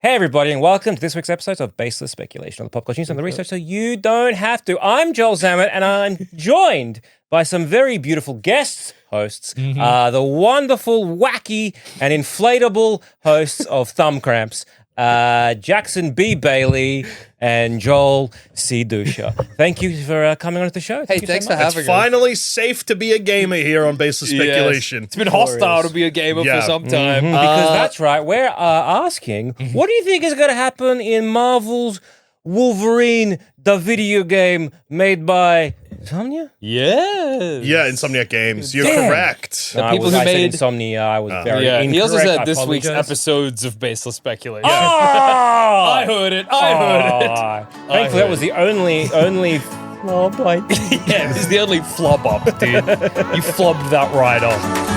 Hey everybody, and welcome to this week's episode of Baseless Speculation on the Pop Culture News and the Research so you don't have to. I'm Joel Zammett, and I'm joined by some very beautiful guests, hosts, the wonderful, wacky, and inflatable hosts of Thumb Cramps, Jackson B. Bailey and Joel C. Dusha. Thank you for coming on to the show. Hey, thanks for having us. It's finally safe to be a gamer here on Baseless Speculation. It's been hostile to be a gamer for some time. Because that's right, we're asking, what do you think is going to happen in Marvel's Wolverine, the video game made by Insomnia? Yes. Yeah, Insomniac Games. You're Damn. correct. The people who I said made- Insomnia. I was very incorrect. He also said I this week's apologize. episodes of Baseless Speculation. Oh! I heard it. Thankfully, that was the only flop I did. Yeah, it's the only flub up, dude. You flubbed that right off.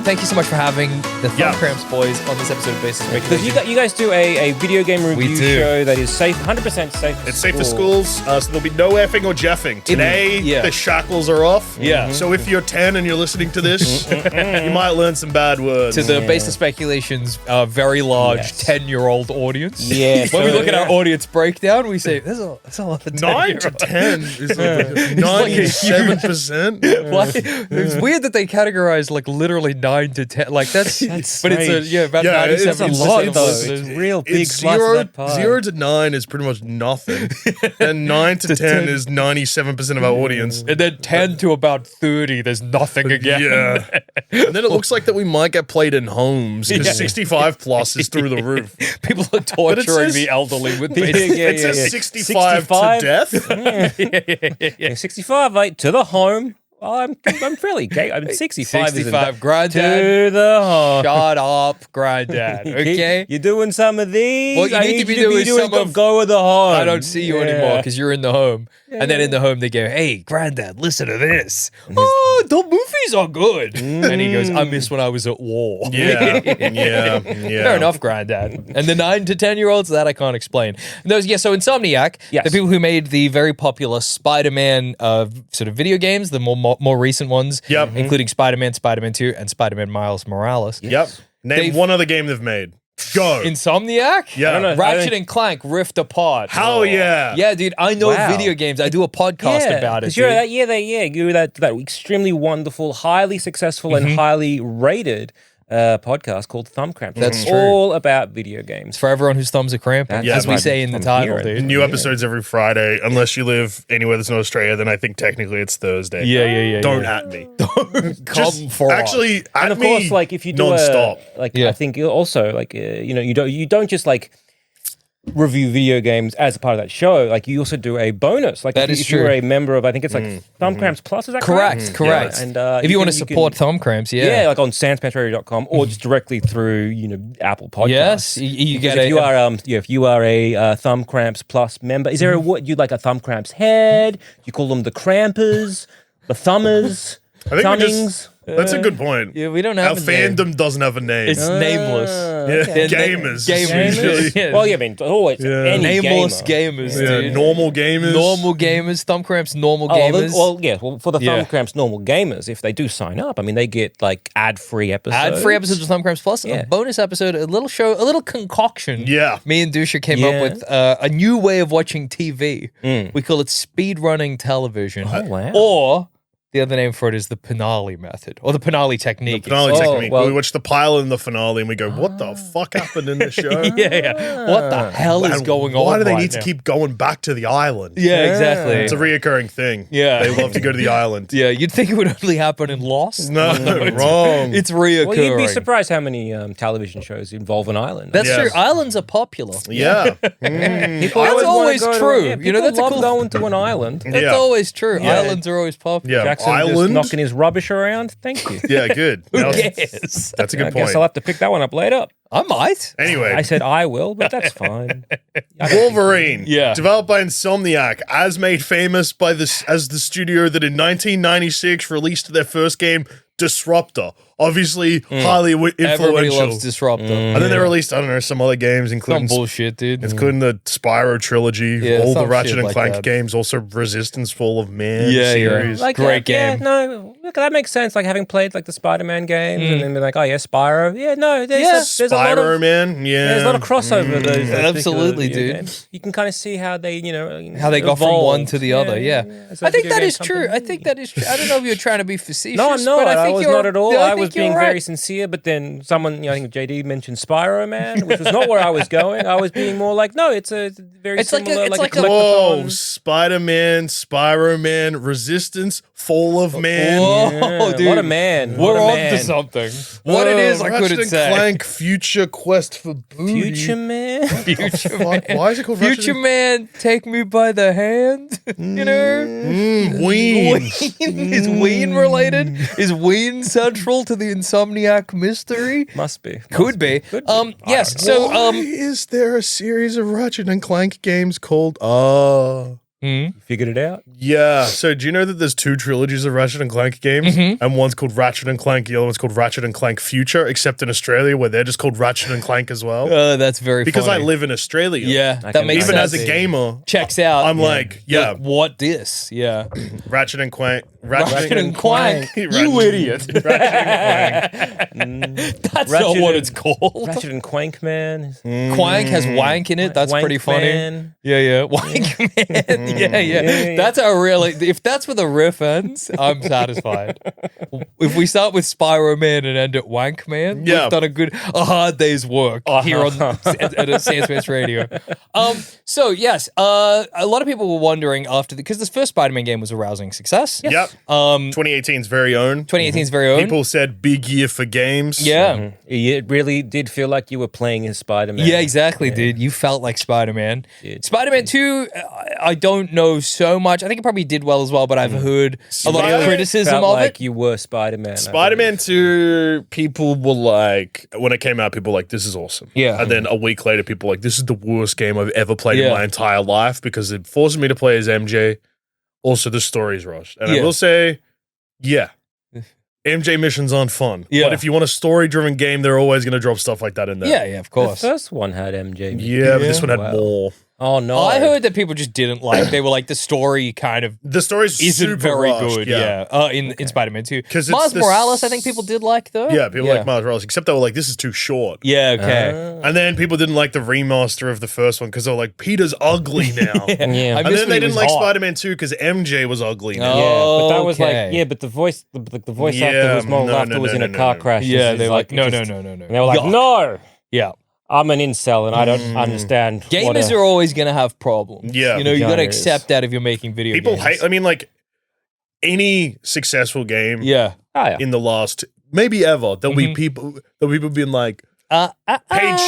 Thank you so much for having the Thumb Cramps boys on this episode of Baseless Because Speculation. you guys do a video game review show that is safe, 100% safe for It's safe for schools, so there'll be no effing or jeffing. Today, the shackles are off. Yeah. So if you're 10 and you're listening to this, you might learn some bad words. To the Baseless Speculation's very large 10-year-old audience. Yes. When we look at our audience breakdown, we say, there's a lot of 9 to 10 is 97%. It's weird that they categorize like literally 9 to 10. Like that's but it's about 97%. That's a lot, of though. listeners. It's real big It's slice of that pie. 0 to 9 is pretty much nothing. And 9 to 10 is 97% of our audience. And then 10 to about 30, there's nothing again. Yeah. And then it looks like that we might get played in homes because 65 plus is through the roof. People are torturing says- the elderly with It says 65 to death. 65, like, to the home. I'm fairly gay. I mean, 65 is 65, granddad. to the home. Shut up, granddad. Okay? You're doing some of these. Well, you I need to be doing some of- go with the home. I don't see you anymore because you're in the home. And then in the home, they go, hey, granddad, listen to this. Oh, the movies are good. And he goes, I miss when I was at war. Yeah. Fair enough, granddad. And the 9 to 10-year-olds, that I can't explain. And those, so Insomniac, the people who made the very popular Spider-Man sort of video games, the more recent ones, including Spider-Man, Spider-Man 2, and Spider-Man Miles Morales. Yep. Name one other game they've made. Go. Insomniac? Yeah. Ratchet and Clank Rift Apart. Hell yeah. Yeah, dude, I know video games. I do a podcast about it. You're that extremely wonderful, highly successful, and highly rated podcast called Thumb Cramps. That's It's true. all about video games. For everyone whose thumbs are cramping, That's as we right. say in the I'm title, hearing. dude. New episodes every Friday. Unless you live anywhere that's not Australia, then I think technically it's Thursday. Yeah. Don't at me. Come for us. Actually, at And of me course, like if you do non-stop. I think also like you don't just like review video games as a part of that show. Like you also do a bonus. Like That if is you're true. a member of, I think it's like Thumb Cramps Plus. Is that correct? Correct. And if you want to support Thumb Cramps, like on SANSPANTsradio.com or just directly through Apple Podcasts. Yes, you get if you are a Thumb Cramps Plus member, is there a what you like a Thumb Cramps head? You call them the Crampers, the Thumbers, I think we Thumbings. that's a good point. Yeah, we don't Our have a name. fandom doesn't have a name. It's nameless. yeah. Gamers. Gamers. Yeah. Well, I mean, always any Nameless gamer. gamers, Yeah, dude. normal gamers. Normal gamers. Thumb Cramps, normal gamers. For the Thumb Cramps normal gamers, if they do sign up, I mean, they get like ad-free episodes. Ad-free episodes of Thumb Cramps Plus, a bonus episode, a little show, a little concoction. Yeah. Me and Dusha came up with a new way of watching TV. We call it speedrunning television. Oh, wow. Or the other name for it is the Penali method, or the Penali technique. Finale technique. well- We watch the pilot and the finale and we go, what the fuck happened in the show? yeah. What the hell is And going on? Why do they right need now? to keep going back to the island? Yeah, exactly. It's a reoccurring thing. Yeah. They love to go to the island. Yeah, you'd think it would only happen in Lost. No, wrong. It's reoccurring. Well, you'd be surprised how many television shows involve an island. That's Yes. true. Islands are popular. Yeah. People That's always wanna always go to- true. yeah, You know, people that's a love cool- going to an island. That's always true. Islands are always popular. Yeah. Jackson just island. knocking his rubbish around. Thank you. Yeah, good. Who That's cares? a good I guess point. I'll have to pick that one up later. I might. Anyway, I said I will, but that's fine. Wolverine, Yeah. developed by Insomniac, as made famous by as the studio that in 1996 released their first game, Disruptor. Obviously, highly Everybody influential. loves Disruptor. And then they released, I don't know, some other games, Some including bullshit, dude. including the Spyro trilogy, Yeah, all the some Ratchet shit and like Clank that. games, also Resistance Fall of Man Yeah, series. Like Great that, game. Yeah, no, look, that makes sense. Like having played like the Spider-Man games and then be like, oh yeah, Spyro. Yeah, no, there's a lot Spyro of Man, yeah. there's a lot of crossover. Those particular Absolutely, video dude. games. You can kind of see how they, How they got from one evolved. to the other, yeah. As I a think video that game is true. I company. think that is true. I don't know if you're trying to be facetious. No, I'm not. But I I think was you're, not at all. I was think you're being right. very sincere, but then someone, I think JD mentioned Spyro Man, which was not where I was going. I was being more like, no, it's a very It's like a- similar, it's like a- Whoa, collectathon. Spider-Man, Spyro Man, Resistance, Fall of Man. Whoa, Yeah, dude. what a man. We're what a on man. to something. What it is, I Ratchet couldn't and say. Clank Future Quest for Booty. Future Man. Future Fuck, Man. why is it called Ratchet Future and- Man, take me by the hand. You know? Ween. Is Ween related? Is Ween central to the Insomniac mystery? Must be. Could be. Could be. Yes. So, Why is there a series of Ratchet and Clank games called Figured it out. Yeah. So do you know that there's two trilogies of Ratchet and Clank games? And one's called Ratchet and Clank, the other one's called Ratchet and Clank Future, except in Australia where they're just called Ratchet and Clank as well. that's very Because funny. I live in Australia. Yeah, I that can makes Even sense. as a gamer, Checks out. I'm like, yeah, Like, what this? Yeah. Ratchet and Clank. Ratchet and Clank. You Ratchet- idiot. Ratchet and Clank. That's Ratchet not what and- it's called. Ratchet and Clank Man. Quank has wank in it. That's Wank pretty funny. Man. Yeah. Wank man. Yeah. That's a really. If that's where the riff ends, I'm satisfied. If we start with Spyro Man and end at Wank Man, Yeah. we've done a hard day's work here on at SANSPANTS Radio. So yes, a lot of people were wondering after because this first Spider-Man game was a rousing success. Yep. 2018's very own. 2018's very own. People said big year for games. Yeah. It really did feel like you were playing as Spider-Man. Yeah, exactly, dude. You felt like Spider-Man. Did. Spider-Man 2, I don't know so much. I think it probably did well as well, but I've heard a lot of Spider-Man criticism Felt of like it. you were Spider-Man. I Spider-Man 2, people were like, when it came out, people were like, this is awesome. Yeah. And then a week later, people were like, this is the worst game I've ever played Yeah. in my entire life because it forces me to play as MJ. Also, the story's rushed. And Yeah. I will say, yeah, MJ missions aren't fun. Yeah. But if you want a story-driven game, they're always going to drop stuff like that in there. Yeah, of The course. first one had MJ. Yeah, but this one had Wow. more. Oh no! I heard that people just didn't like. They were like the story kind of The story's isn't super very rushed, good. Yeah, in Spider-Man 2. 'Cause it's Miles the Morales, I think people did like though. Yeah, people like Miles Morales, except they were like, this is too short. Yeah, okay. And then people didn't like the remaster of the first one because they were like, Peter's ugly now. Yeah. I And miss then when they he didn't was like hot. Spider-Man 2 because MJ was ugly now. Oh. Yeah, but that was Okay. like but the voice actor Yeah, was more no, after no, was no, in a no, car no. crash. Yeah, It's they're like, no. And they were like, Yuck. no, Yeah. I'm an incel and I don't understand. what Gamers a- are always going to have problems. Yeah. You know, you got to Genres. accept that if you're making video People games. hate, I mean, like, any successful game Yeah. Oh, yeah. in the last, maybe ever, there'll be people being like, paid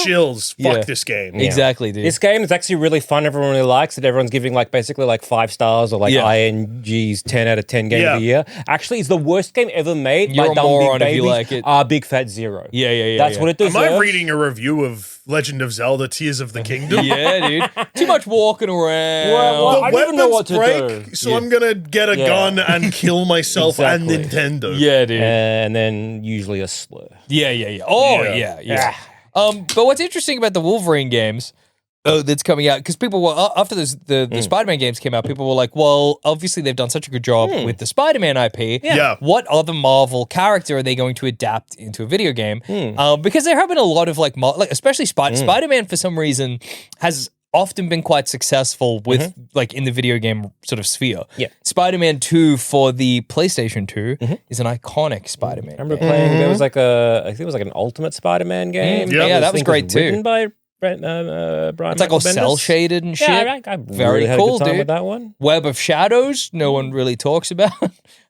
shills, fuck Yeah. this game. Exactly, dude. This game is actually really fun. Everyone really likes it. Everyone's giving like basically like 5 stars or like Yeah. ING's 10 out of 10 game Yeah. of the year. Actually, it's the worst game ever made You're by a Dumb moron Big if you Babies. like it. Big Fat Zero. Yeah. That's what it deserves. Am I reading a review of Legend of Zelda Tears of the Kingdom? Yeah, dude. Too much walking around. Well, The I don't even know what weapons to break, do. so I'm gonna get a Yeah. gun and kill myself Exactly. and Nintendo. Yeah, dude. And then usually a slur. Yeah. Oh, Yeah. yeah. But what's interesting about the Wolverine games that's coming out, because people were, after the Spider-Man games came out, people were like, well, obviously they've done such a good job with the Spider-Man IP. Yeah. What other Marvel character are they going to adapt into a video game? Because there have been a lot of like especially Spider-Man for some reason has often been quite successful with like in the video game sort of sphere. Yeah. Spider-Man 2 for the PlayStation 2 is an iconic Spider-Man. I remember playing, there was like I think it was like an Ultimate Spider-Man game. Yeah, that was great too. Written by Brian It's like all Michael cell Bendis. shaded and shit. Yeah, I Very really had cool, a good time dude. with that one. Web of Shadows, no one really talks about.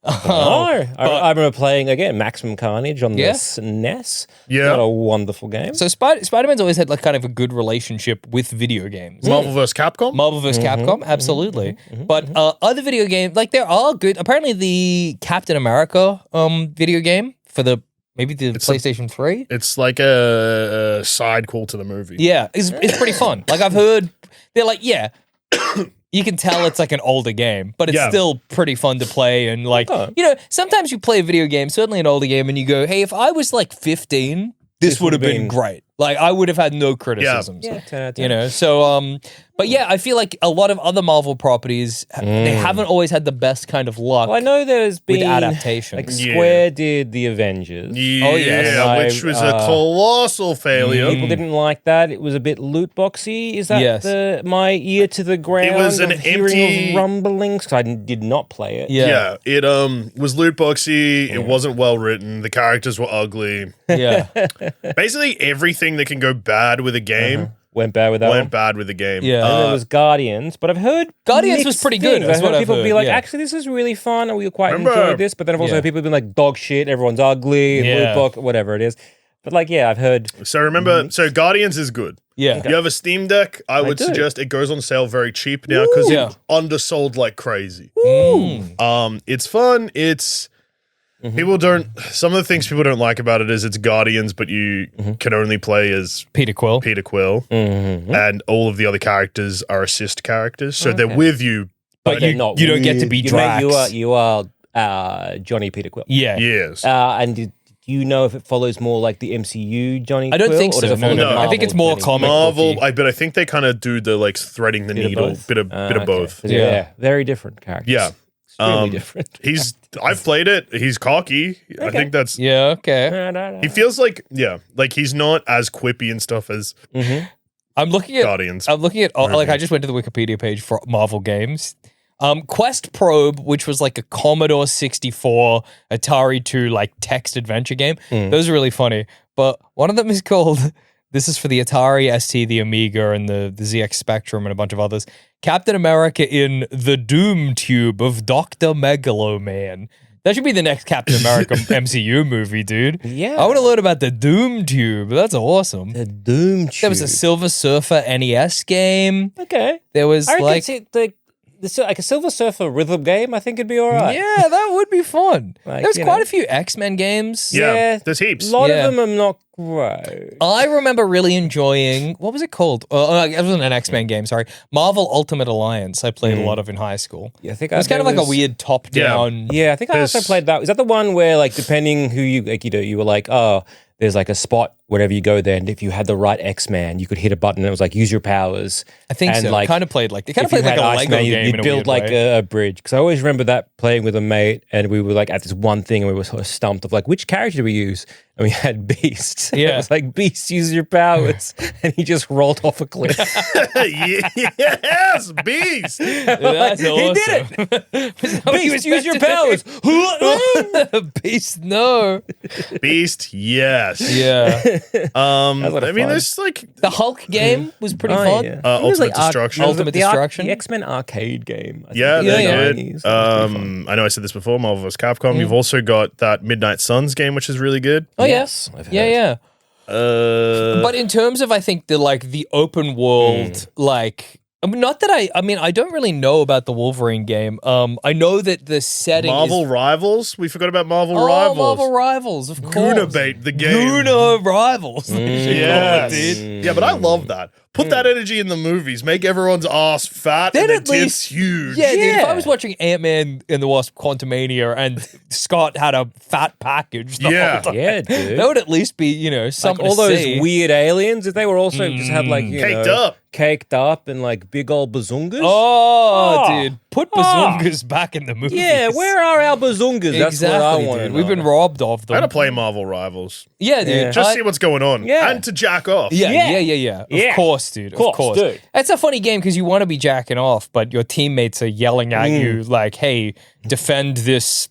I remember playing again Maximum Carnage on the SNES. Yeah, what a wonderful game. So Spider-Man's always had like kind of a good relationship with video games. Marvel vs. Capcom. Marvel vs. Capcom, absolutely. But other video games, like there are good. Apparently, the Captain America video game for the PlayStation 3. It's like a sidequel to the movie. Yeah, it's pretty fun. Like I've heard, they're like, yeah. You can tell it's like an older game, but it's still pretty fun to play. And like, sometimes you play a video game, certainly an older game, and you go, hey, if I was like 15, this would have been great. Like, I would have had no criticisms. Yeah. So, but yeah, I feel like a lot of other Marvel properties, they haven't always had the best kind of luck. Well, I know there's been with adaptations. Like Square did the Avengers. Which was a colossal failure. People didn't like that. It was a bit loot boxy. Is that my ear to the ground? It was an empty rumblings because I did not play it. Yeah, it was loot boxy. It wasn't well written. The characters were ugly. Yeah, basically everything that can go bad with a game. Went bad with that Went bad with the game. Yeah. And then there was Guardians, but I've heard Guardians was pretty good. I've heard people be like, yeah. actually, this is really fun, and we quite enjoyed this. But then I've also heard people being like, dog shit, everyone's ugly, loot box, whatever it is. But like, yeah, I've heard. So remember, so Guardians is good. Yeah. You have a Steam Deck, I would suggest it goes on sale very cheap now because it's undersold like crazy. It's fun. It's people don't. Some of the things people don't like about it is it's Guardians, but you can only play as Peter Quill, and all of the other characters are assist characters, so they're with you, but you don't get to be Drax. You are Johnny Peter Quill. Yeah. Yes. And do you know if it follows more like the MCU Johnny? I don't Quill, think so. No. I think it's more comic Marvel. But I think they kind of do the like threading the needle, bit of both. Yeah, very different characters. Yeah. Extremely different. I've played it. He's cocky. Okay. I think that's He feels like he's not as quippy and stuff as I'm looking at Guardians. I'm looking at like I just went to the Wikipedia page for Marvel games. Quest Probe, which was like a Commodore 64, Atari 2 like text adventure game. Those are really funny. But one of them is called, this is for the Atari ST, the Amiga, and the ZX Spectrum, and a bunch of others. Captain America in the Doom Tube of Dr. Megaloman. That should be the next Captain America MCU movie, dude. Yeah. I want to learn about the Doom Tube. That's awesome. The Doom Tube. There was a Silver Surfer NES game. Okay. There was like a Silver Surfer rhythm game, I think it'd be all right. Yeah, that would be fun. Like, There's quite a few X-Men games. Yeah, there's heaps. A lot of them are not great. I remember really enjoying, what was it called? It wasn't an X-Men game, sorry. Marvel Ultimate Alliance I played a lot of in high school. Yeah, I think it was kind of like a weird top-down. Yeah, I think I also played that. Is that the one where, like, depending who you, like, you were like, oh, there's like a spot whenever you go there, and if you had the right X-Man, you could hit a button and it was like, use your powers. I think and so. like, kind of played like a Lego game. You'd build like a bridge. Because I always remember that playing with a mate, and we were like at this one thing, and we were sort of stumped of like, which character do we use? And we had Beast. Yeah. It was like, Beast, use your powers. And he just rolled off a cliff. Yes, Beast. That's awesome. He did it. Beast, use your powers. Beast, no. Beast, yes. Yeah. I mean, there's like the Hulk game was pretty fun. Yeah. Ultimate Destruction. Ultimate Destruction. The X-Men arcade game. They're good. I know I said this before, Marvel vs. Capcom. You've also got that Midnight Suns game, which is really good. Oh, yes. Yeah. But in terms of, I think, the open world, not that I don't really know about the Wolverine game. I know that the setting Marvel Rivals? We forgot about Marvel Rivals. Rivals. Marvel Rivals, of course. Goonabait the game. Goona Rivals. Yeah, but I love that. Put that energy in the movies. Make everyone's ass fat and their tits huge. Yeah, dude, if I was watching Ant-Man and the Wasp Quantumania and Scott had a fat package the whole time, dude. that would at least be, something all to those see. weird aliens, if they were also just had caked up and like big old bazungas. Dude. Put bazungas back in the movies. Yeah, where are our bazungas? That's what I want to know. We've been robbed of them. I gotta play Marvel Rivals. Yeah, dude. Just see what's going on. Yeah. And to jack off. Yeah. Of course, dude. Of course. Dude. It's a funny game because you want to be jacking off, but your teammates are yelling at you like, hey, defend this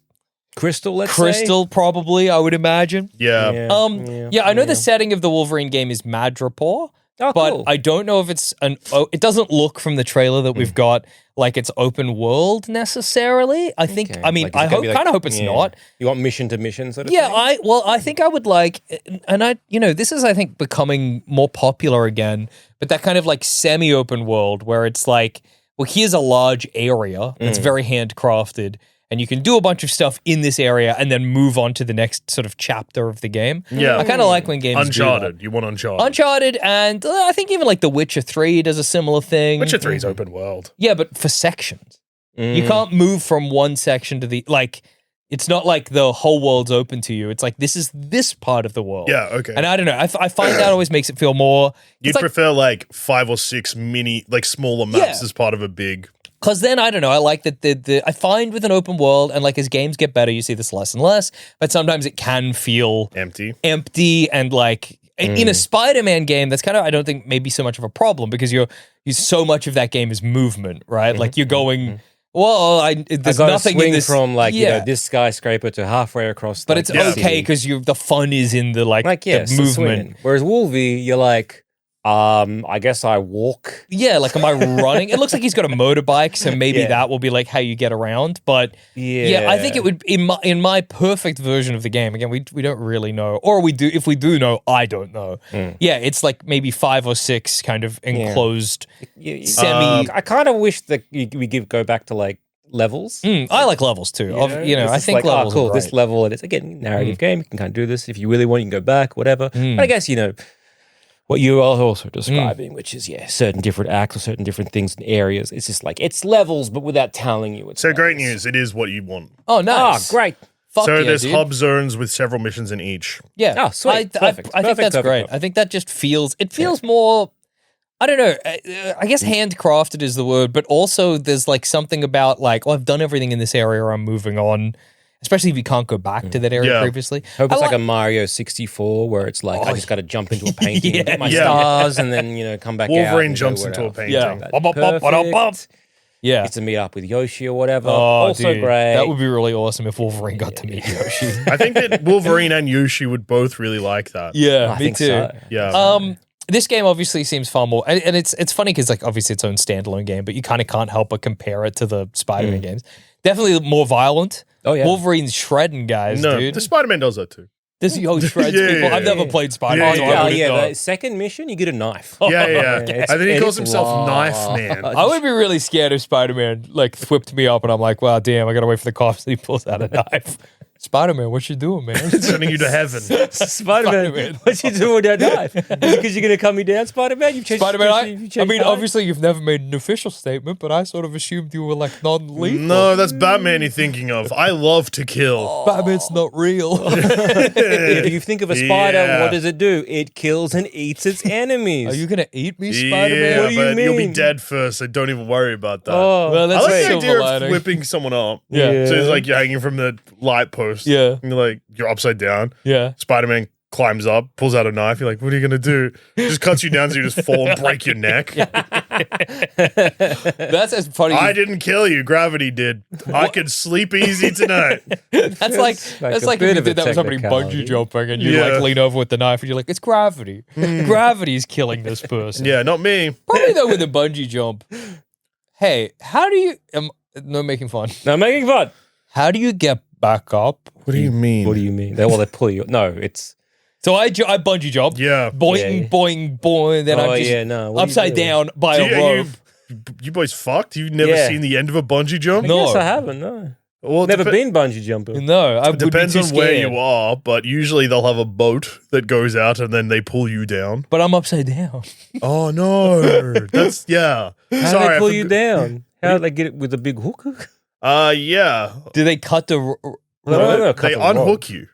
Crystal, let's say. Probably, I would imagine. Yeah. I know the setting of the Wolverine game is Madripoor. Oh, but cool. I don't know if it's it doesn't look from the trailer that we've got like it's open world necessarily. I think. Okay. I mean, Like, is it I gonna be kind of hope it's not. You want mission to mission sort of Yeah, thing? I think I would like, and this is I think becoming more popular again. But that kind of like semi-open world where it's like, well, here's a large area that's very handcrafted. And you can do a bunch of stuff in this area and then move on to the next sort of chapter of the game. Yeah. I kind of like when games Uncharted. do that. You want Uncharted. Uncharted, and I think even like The Witcher 3 does a similar thing. Witcher 3 is open world. Yeah, but for sections. You can't move from one section to the, like, it's not like the whole world's open to you. It's like, this is this part of the world. Yeah, okay. And I don't know. I find that always makes it feel more... You'd prefer like 5 or 6 mini, like smaller maps as part of a big... Because then, I don't know, I like that I find with an open world, and like as games get better, you see this less and less, but sometimes it can feel empty and like in a Spider-Man game, that's kind of, I don't think maybe so much of a problem because you so much of that game is movement, right? Like you're going, well, there's nothing in this from like this skyscraper to halfway across. But it's okay because the fun is in the the movement. Swinging. Whereas Wolvie, you're like, I guess I walk. Yeah, like am I running? It looks like he's got a motorbike, so maybe that will be like how you get around. But yeah, I think it would in my perfect version of the game. Again, we don't really know, or we do. If we do know, I don't know. Yeah, it's like maybe 5 or 6 kind of enclosed semi. I kind of wish that we go back to like levels. I like levels too. I think like, levels. Cool. Are This level, and it's again narrative game. You can kind of do this if you really want. You can go back, whatever. But I guess what you are also describing, which is, certain different acts or certain different things and areas. It's just like, it's levels, but without telling you it's So levels. great news. It is what you want. Oh, nice. Oh, great. Fuck so yeah, there's dude. hub zones with several missions in each. Yeah. Oh, sweet. Perfect. I think that's great. I think that just feels more, I don't know, I guess handcrafted is the word, but also there's like something about like, I've done everything in this area, I'm moving on. Especially if you can't go back to that area previously. Hope it's like a Mario 64 where it's like, I just got to jump into a painting and get my stars and then, come back out. Wolverine jumps into a painting. Perfect. Yeah. Gets to meet up with Yoshi or whatever. Oh, also dude, great. that would be really awesome if Wolverine got to meet Yoshi. I think that Wolverine and Yoshi would both really like that. Yeah, I me think too. so. Yeah. This game obviously seems far more, and it's funny because like obviously it's own standalone game, but you kind of can't help but compare it to the Spider-Man games. Definitely more violent. Oh yeah, Wolverine's shredding guys, dude. The Spider-Man does that too. This shreds people. I've never played Spider-Man. The second mission, you get a knife. Yeah. And then he calls himself Knife Man. I would be really scared if Spider-Man like whipped me up and I'm like, wow, damn, I gotta wait for the cops and he pulls out a knife. Spider-Man, what you doing, man? Sending you to heaven. Spider-Man, what you doing with that knife? Because you're going to cut me down, Spider-Man? You've changed Spider-Man, I mean, eyes? obviously you've never made an official statement, but I sort of assumed you were like non-lethal. No, that's Batman you're thinking of. I love to kill. Batman's not real. If you think of a spider, what does it do? It kills and eats its enemies. Are you going to eat me, Spider-Man? Yeah, What do you but you'll be mean? dead first, so don't even worry about that. Oh, well, I that's like the silver idea of lining. whipping someone up. Yeah. So it's like you're hanging from the light post. Yeah. And you're upside down. Yeah. Spider-Man climbs up, pulls out a knife. You're like, what are you going to do? Just cuts you down so you just fall and break your neck. That's as funny. I didn't kill you. Gravity did. I could sleep easy tonight. That's like if you did that with somebody technicality. bungee jumping and you like lean over with the knife and you're like, it's gravity. Gravity's killing this person. Yeah, not me. Probably though with a bungee jump. Hey, how do you? No making fun. No, making fun. How do you get back up? What do you mean? What do you mean? They pull you. No, it's. So I bungee jump. Yeah. Boing, boing, boing. Then I'm just What upside do you do? down by a rope. You boys fucked? You've never seen the end of a bungee jump? No. Yes, I haven't. No, Well, it never been bungee jumping. No, I It depends on where you are, but usually they'll have a boat that goes out and then they pull you down. But I'm upside down. Oh no, that's How do they pull you down? How do they get it with a big hook? Yeah. Do they cut the? No, They unhook you.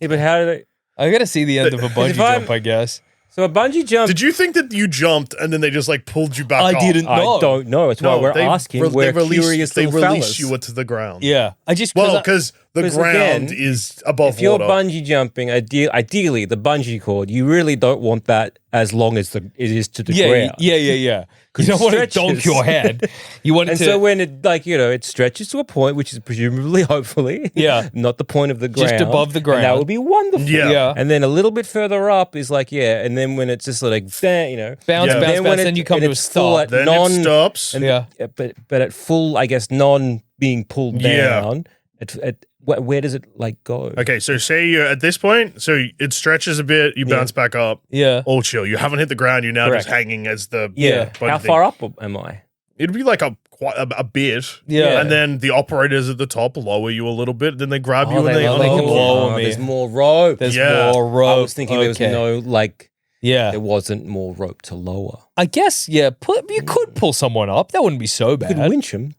Yeah, but how do they? I gotta see the end of a bungee jump, I guess. So a bungee jump. Did you think that you jumped and then they just pulled you back I off? didn't know. I don't know. It's why we're asking. We're curious They little release fellas. you to the ground. Yeah, I just Well, because the 'Cause ground again, is above if you're water. bungee jumping, ideally the bungee cord, you really don't want that as long as it is to the ground. Yeah. You don't want to donk stretches. your head. You want it And to. so when it stretches to a point, which is presumably, hopefully, not the point of the ground, Just above the and that ground. would be wonderful. Yeah. And then a little bit further up is and then when it's just like, bounce, then bounce, then you come to a it's full stop. at Then it stops. but at full, I guess, non being pulled down, where does it go? Okay, so say you're at this point, so it stretches a bit, you bounce back up. Yeah. All chill. You haven't hit the ground, you're now Correct. just hanging as the How far up am I? It'd be like quite a bit. Yeah. And then the operators at the top lower you a little bit, then they grab you and they lower unhook you. you. Lower me. There's more rope. There's Yeah. more rope. I was thinking there was there Yeah. wasn't more rope to lower. I guess, you could pull someone up. That wouldn't be so You could bad. winch them.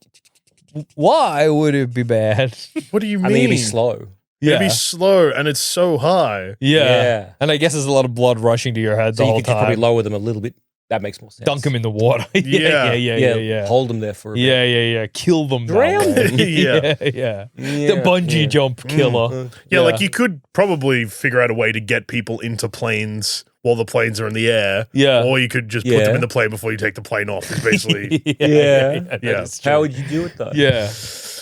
Why would it be bad? What do you mean? I mean, it'd be slow. It'd be slow and it's so high. Yeah. And I guess there's a lot of blood rushing to your head So the you whole could just probably time. lower them a little bit. That makes more sense. Dunk them in the water. Yeah. Hold them there for a bit. Yeah. Kill them. Drown that way. them. Yeah. The bungee jump killer. Yeah, like you could probably figure out a way to get people into planes while the planes are in the air. Yeah. Or you could just put them in the plane before you take the plane off. It's basically Yeah. How would you do it though? Yeah.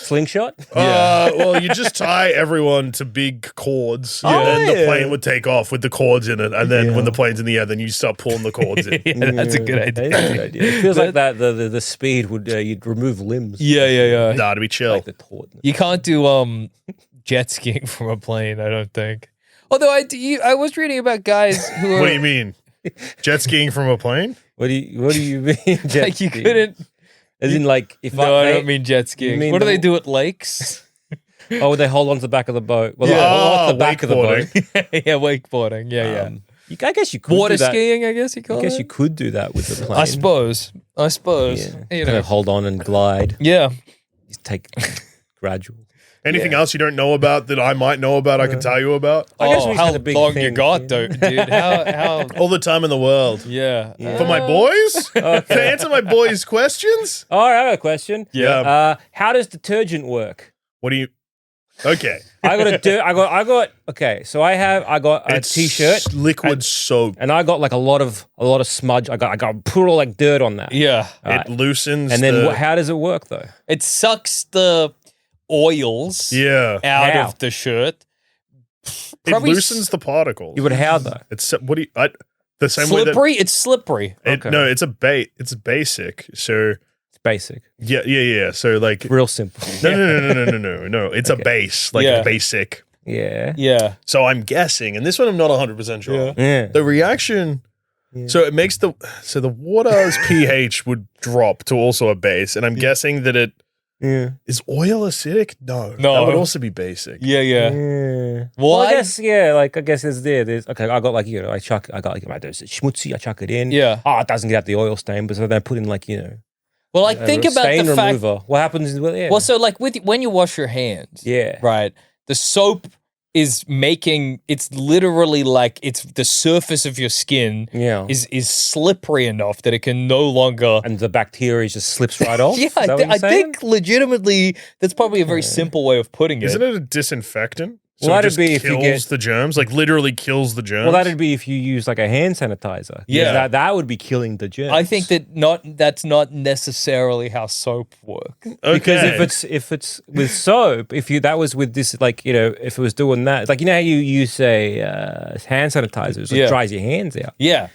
Slingshot? well, you just tie everyone to big cords, and the plane would take off with the cords in it. And then when the plane's in the air, then you start pulling the cords in. That's a good idea. That is a good idea. It feels like that the speed would you'd remove limbs. Yeah. Nah, to be chill. Like the tautness. You can't do jet skiing from a plane, I don't think. Although I was reading about guys who are What do you mean? Jet skiing from a plane? What do you mean? Jet like you ski? couldn't. As in like if I don't mean jet skiing. mean What do the- they do at lakes? would they hold on to the back of the boat? Well, Yeah. hold on to the back of the boat. Yeah, wakeboarding. Yeah. I guess you could Water do that. skiing, I guess you call I it. guess you could do that with the plane. I suppose. Yeah. You Kind know. of hold on and glide. Yeah. Just take gradual. Anything else you don't know about that I might know about, I can tell you about? I guess we how had a big long thing, you got, dude? How All the time in the world. yeah. For my boys? To answer my boys' questions? All right, I have a question. Yeah. How does detergent work? What do you... Okay. I got okay, so I got a It's t-shirt liquid soap. and I got like a lot of smudge. I got put all like dirt on that. Yeah. It loosens And then the... how does it work though? It sucks the oils Yeah. out How? of the shirt. It Probably loosens the particles. You would how though? It's... What do you... the same way that... slippery. It's slippery. It, Okay. No, it's it's basic. So... It's basic. Yeah. So like... Real simple. No. It's a base. Like Yeah. basic. Yeah. Yeah. So I'm guessing, and this one I'm not 100% sure. Yeah. The reaction... So it makes the water's pH would drop to also a base, and I'm guessing that it is oil acidic. No, that would also be basic. Yeah. Yeah. Well, I guess there's okay. I got like I got like there's schmutzy. I chuck it in. Yeah. Oh, it doesn't get out the oil stain, but so then I put in like Well, like think about stain the fact. remover. What happens? Well, so like when you wash your hands, Yeah. right, the soap is making it's literally like it's the surface of your skin Yeah. is slippery enough that it can no longer. And the bacteria just slips right off. Yeah, Is that what you're I saying? think legitimately that's probably a very simple way of putting it. Isn't it a disinfectant? So Well, it that'd just be if you kills get- the germs, like literally kills the germs. Well, that'd be if you use like a hand sanitizer. Yeah. That would be killing the germs. I think that's not necessarily how soap works. okay. Because if it's with soap, that was with this like if it was doing that, like how you use hand sanitizers, it dries your hands out. Yeah,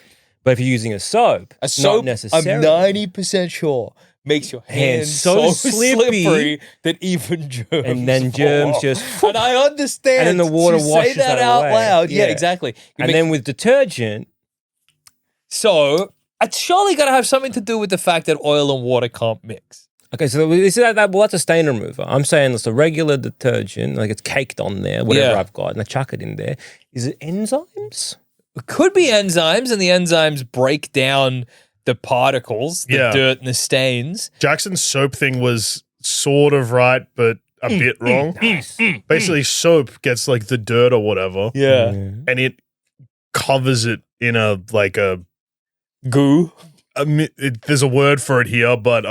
But if you're using a soap, a soap. not necessarily. I'm 90% sure makes your hands so slippy. slippery that even germs And then fall germs off. just- And I understand. And then the water to washes say that that out away. loud. Yeah, Yeah. exactly. And then with detergent, so it's surely got to have something to do with the fact that oil and water can't mix. okay, so we see that well, that's a stain remover. I'm saying it's a regular detergent, like it's caked on there, whatever Yeah. I've got, and I chuck it in there. Is it enzymes? It could be enzymes, and the enzymes break down the particles, the Yeah. dirt and the stains. Jackson's soap thing was sort of right, but a bit wrong. Basically, soap gets like the dirt or whatever, Yeah. and it covers it in a Goo. there's a word for it here, but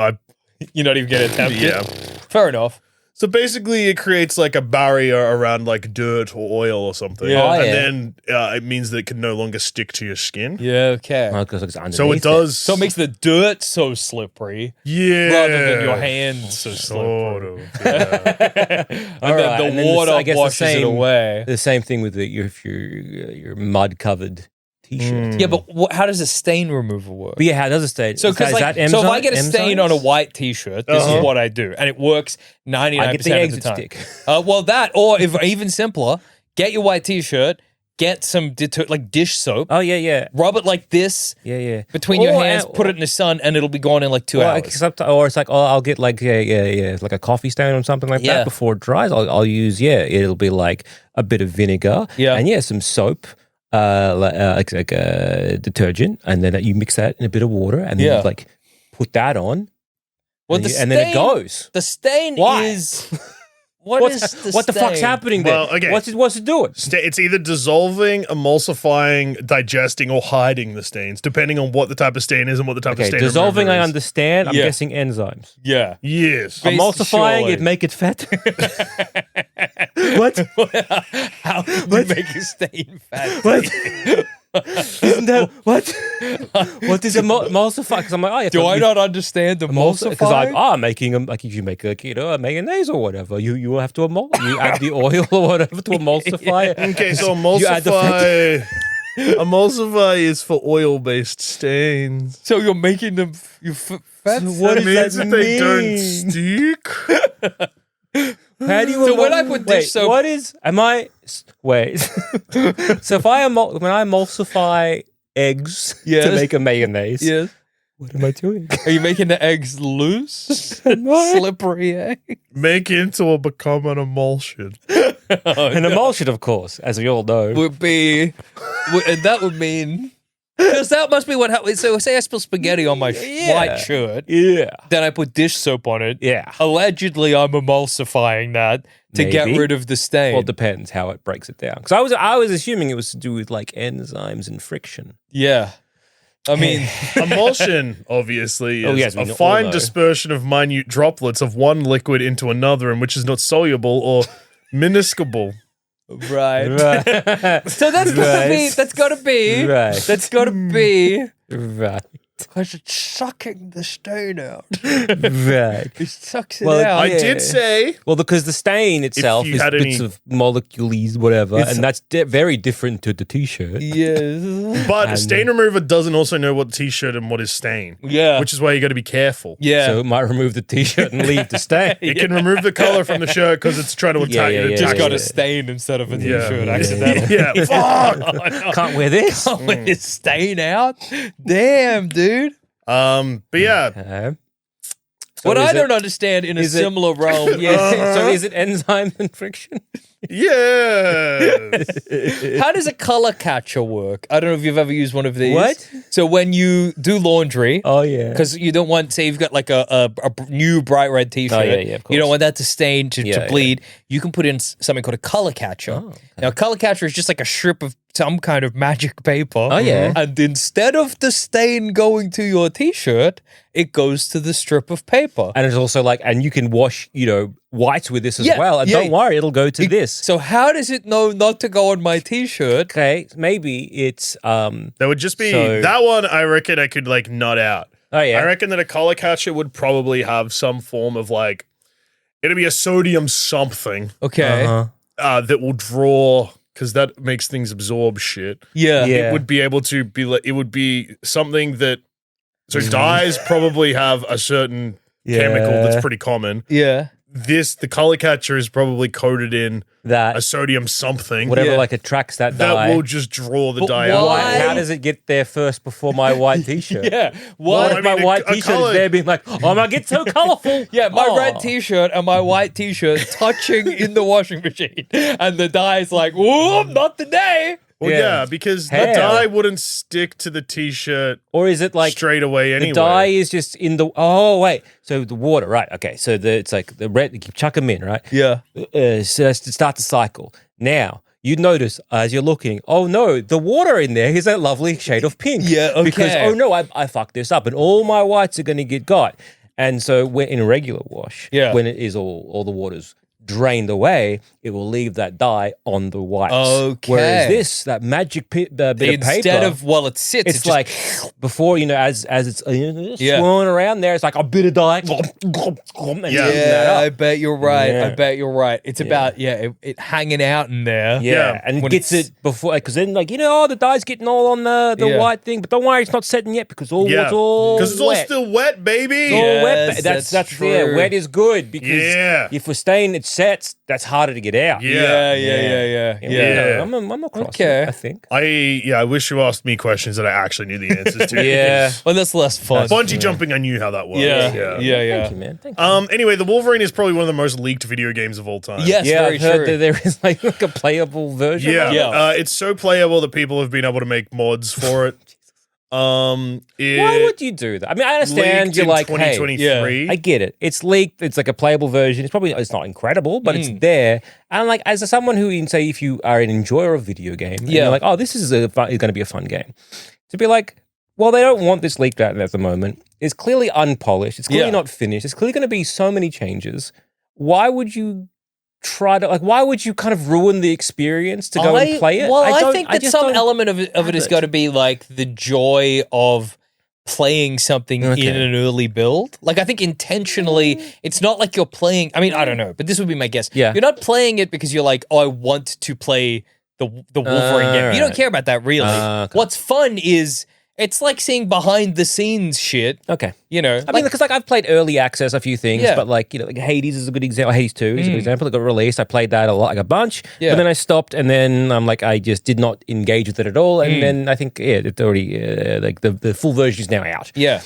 You're not even going to attempt yeah. it. Fair enough. So basically, it creates like a barrier around like dirt or oil or something. Yeah. And then it means that it can no longer stick to your skin. Yeah, okay. Oh, 'cause it's So it underneath does. So it makes the dirt so slippery Yeah. rather than your hands so Sort slippery. of. Yeah. And then the water washes it away. The same thing with your mud covered t-shirt. Yeah, but how does a stain remover work? But yeah, how does it stay? So, Is that if I get a enzymes? stain on a white T-shirt, this is what I do, and it works 99% I get the of the exit time. stick. Well, that, or if even simpler, get your white T-shirt, get some like dish soap, Oh yeah. rub it like this Yeah. between your hands, put it in the sun, and it'll be gone in like 2 hours. Or it's like, I'll get like like a coffee stain or something like Yeah. that before it dries. I'll use it'll be like a bit of vinegar, and some soap, like a detergent, and then you mix that in a bit of water, and then you like put that on, Well, and then it goes. The stain Why? is What the the fuck's stain? happening there? Well, okay. What's it doing? It's either dissolving, emulsifying, digesting, or hiding the stains, depending on what the type of stain is and what the type of Okay, stain dissolving, remover I is. understand. I'm Yeah. guessing enzymes. Yeah. Yes. Based- Emulsifying surely. it, make it fat. What? How do you make a stain fat? What? Isn't that what? What is emulsify? Because I'm like, oh, yeah. Do I not understand Because emulsify? I'm making them like if you make a mayonnaise or whatever, you will have to you add the oil or whatever to emulsify it. Okay, so You add the fat. emulsify is for oil-based stains. So you're making them fat? What It does means that that they don't mean? stick. How do you? So when I put dish soap- what is? Am I? Wait. So if when I emulsify eggs Yes. to make a mayonnaise, Yes. what am I doing? Are you making the eggs loose? Slippery egg? Make into or become an emulsion. An emulsion, of course, as we all know. And that would mean... Because that must be what happens. So say I spill spaghetti on my white shirt. Yeah. Then I put dish soap on it. Yeah. Allegedly, I'm emulsifying that to get Maybe. rid of the stain. Well, it depends how it breaks it down. Because I was assuming it was to do with like enzymes and friction. Yeah. I mean, Emulsion, obviously, is yes, we a all fine know. dispersion of minute droplets of one liquid into another in which is not soluble or minuscule. right. Right. So that's gotta be. Right. That's gotta be. Right. Because it's sucking the stain out. Right. It sucks it Well, out. I Yeah. did say Well, because the stain itself you is had bits any- of molecules, whatever, and that's very different to the t-shirt. Yes. but And- stain remover doesn't also know what t-shirt and what is stain. Yeah. Which is why you got to be careful. Yeah. So it might remove the t-shirt and leave the stain. It can remove the color from the shirt because it's trying to attack yeah, you. yeah, just yeah, got yeah. a stain instead of a Yeah. t-shirt Yeah. accidentally. Yeah, fuck. Can't wear this. With his stain out? Damn, dude. But yeah, So What is I it- don't understand in a is it- similar realm. Yeah. So is it enzyme and friction? yes. How does a color catcher work? I don't know if you've ever used one of these. What? So when you do laundry, Oh yeah. because you don't want, say, you've got like a new bright red T-shirt. Oh, yeah, of You don't course. want that to stain to Yeah, bleed. You can put in something called a color catcher. Oh, okay. Now, a color catcher is just like a strip of some kind of magic paper. Oh, yeah. And instead of the stain going to your T-shirt, it goes to the strip of paper. And it's also like, and you can wash, whites with this as Yeah, well. And yeah. don't worry, it'll go to this. So how does it know not to go on my T-shirt? Okay, maybe it's That would just be So- that one. I reckon I could like nut out. oh yeah. I reckon that a color catcher would probably have some form of like it'd be a sodium something Okay. Uh-huh. that will draw because that makes things absorb shit. Yeah. Yeah. It would be able to be like it would be something that so dyes probably have a certain chemical that's pretty common. Yeah. The color catcher is probably coated in that a sodium something whatever Yeah. like attracts that that dye. will just draw the But dye why- out. How does it get there first before my white t-shirt? Yeah. What What? if my mean, white a t-shirt colour- is there being like, oh my, get so colourful. Yeah, my Oh. red T-shirt and my white T-shirt touching in the washing machine, and the dye's like, "Whoa, not today." Well, Yeah. yeah, because the Hell. dye wouldn't stick to the t-shirt Or is it like straight away anyway. the dye is just in the, oh wait, so the water, right, okay, so it's like the red, you chuck them in, right? Yeah. So that's to start the cycle. Now, you notice as you're looking, oh no, the water in there is a lovely shade of pink. Yeah, okay. Because, oh no, I fucked this up and all my whites are going to get got. And so when in a regular wash, when it is all the water's drained away, it will leave that dye on the wipes. Okay. Whereas this, that magic bit of paper, instead of it sits, it's like before as it's swirling around there, it's like a bit of dye. I bet you're right. I bet you're right. It's about it hanging out in there. Yeah, and it gets it before because then the dye's getting all on the white thing, but don't worry, it's not setting yet because it's all still wet, baby. It's all wet. That's true. Wet is good because if we're staying, it sets. That's harder to get out. Yeah. I'm across it, I think. I wish you asked me questions that I actually knew the answers to. Well, that's less fun. Bungee jumping, I knew how that was. Yeah. Thank you, man. Thank you. Anyway, the Wolverine is probably one of the most leaked video games of all time. Yes, very I've heard true. that there is like a playable version. Yeah. It's so playable that people have been able to make mods for it. Why would you do that? I mean, I understand you're like, hey, I get it. It's leaked. It's like a playable version. It's not incredible, but it's there. And like, as someone who, say, if you are an enjoyer of video game, and you're like, oh, this is going to be a fun game. To be like, well, they don't want this leaked out at the moment. It's clearly unpolished. It's clearly not finished. It's clearly going to be so many changes. Why would you why would you kind of ruin the experience to go and play it? Well, I think that some element of it is going to be like the joy of playing something in an early build. Like, I think intentionally, it's not like you're playing. I mean, I don't know, but this would be my guess. Yeah. You're not playing it because you're like, oh, I want to play the Wolverine game. You don't care about that really. What's fun is it's like seeing behind the scenes shit. Okay. You know, I mean, because I've played early access a few things, but like Hades is a good example. Hades 2 is a good example. It got released. I played that a bunch, but then I stopped, and then I'm like, I just did not engage with it at all. And then I think it's already the full version is now out. Yeah.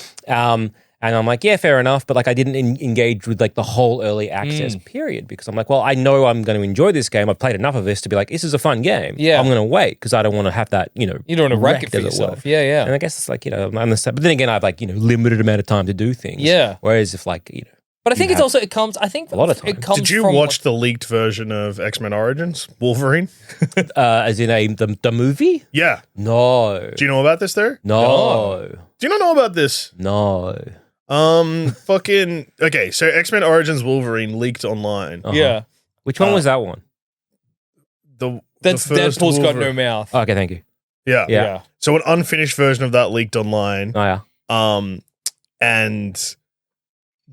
And I'm like, yeah, fair enough. But like, I didn't engage with like the whole early access period because I'm like, well, I know I'm going to enjoy this game. I've played enough of this to be like, this is a fun game. Yeah. I'm going to wait because I don't want to have that, you don't want to wreck it for yourself. Yeah. And I guess it's like, I understand. But then again, I've like, limited amount of time to do things. Yeah. Whereas if like, But I think it comes a lot of time. Did you watch the leaked version of X-Men Origins Wolverine? As in the movie? Yeah. No. Do you know about this there? No. Do you not know about this? No. Okay, so X-Men Origins Wolverine leaked online. Yeah. Which one was that one? That's Deadpool's got no mouth. Oh, okay, thank you. Yeah. So an unfinished version of that leaked online. Oh yeah. And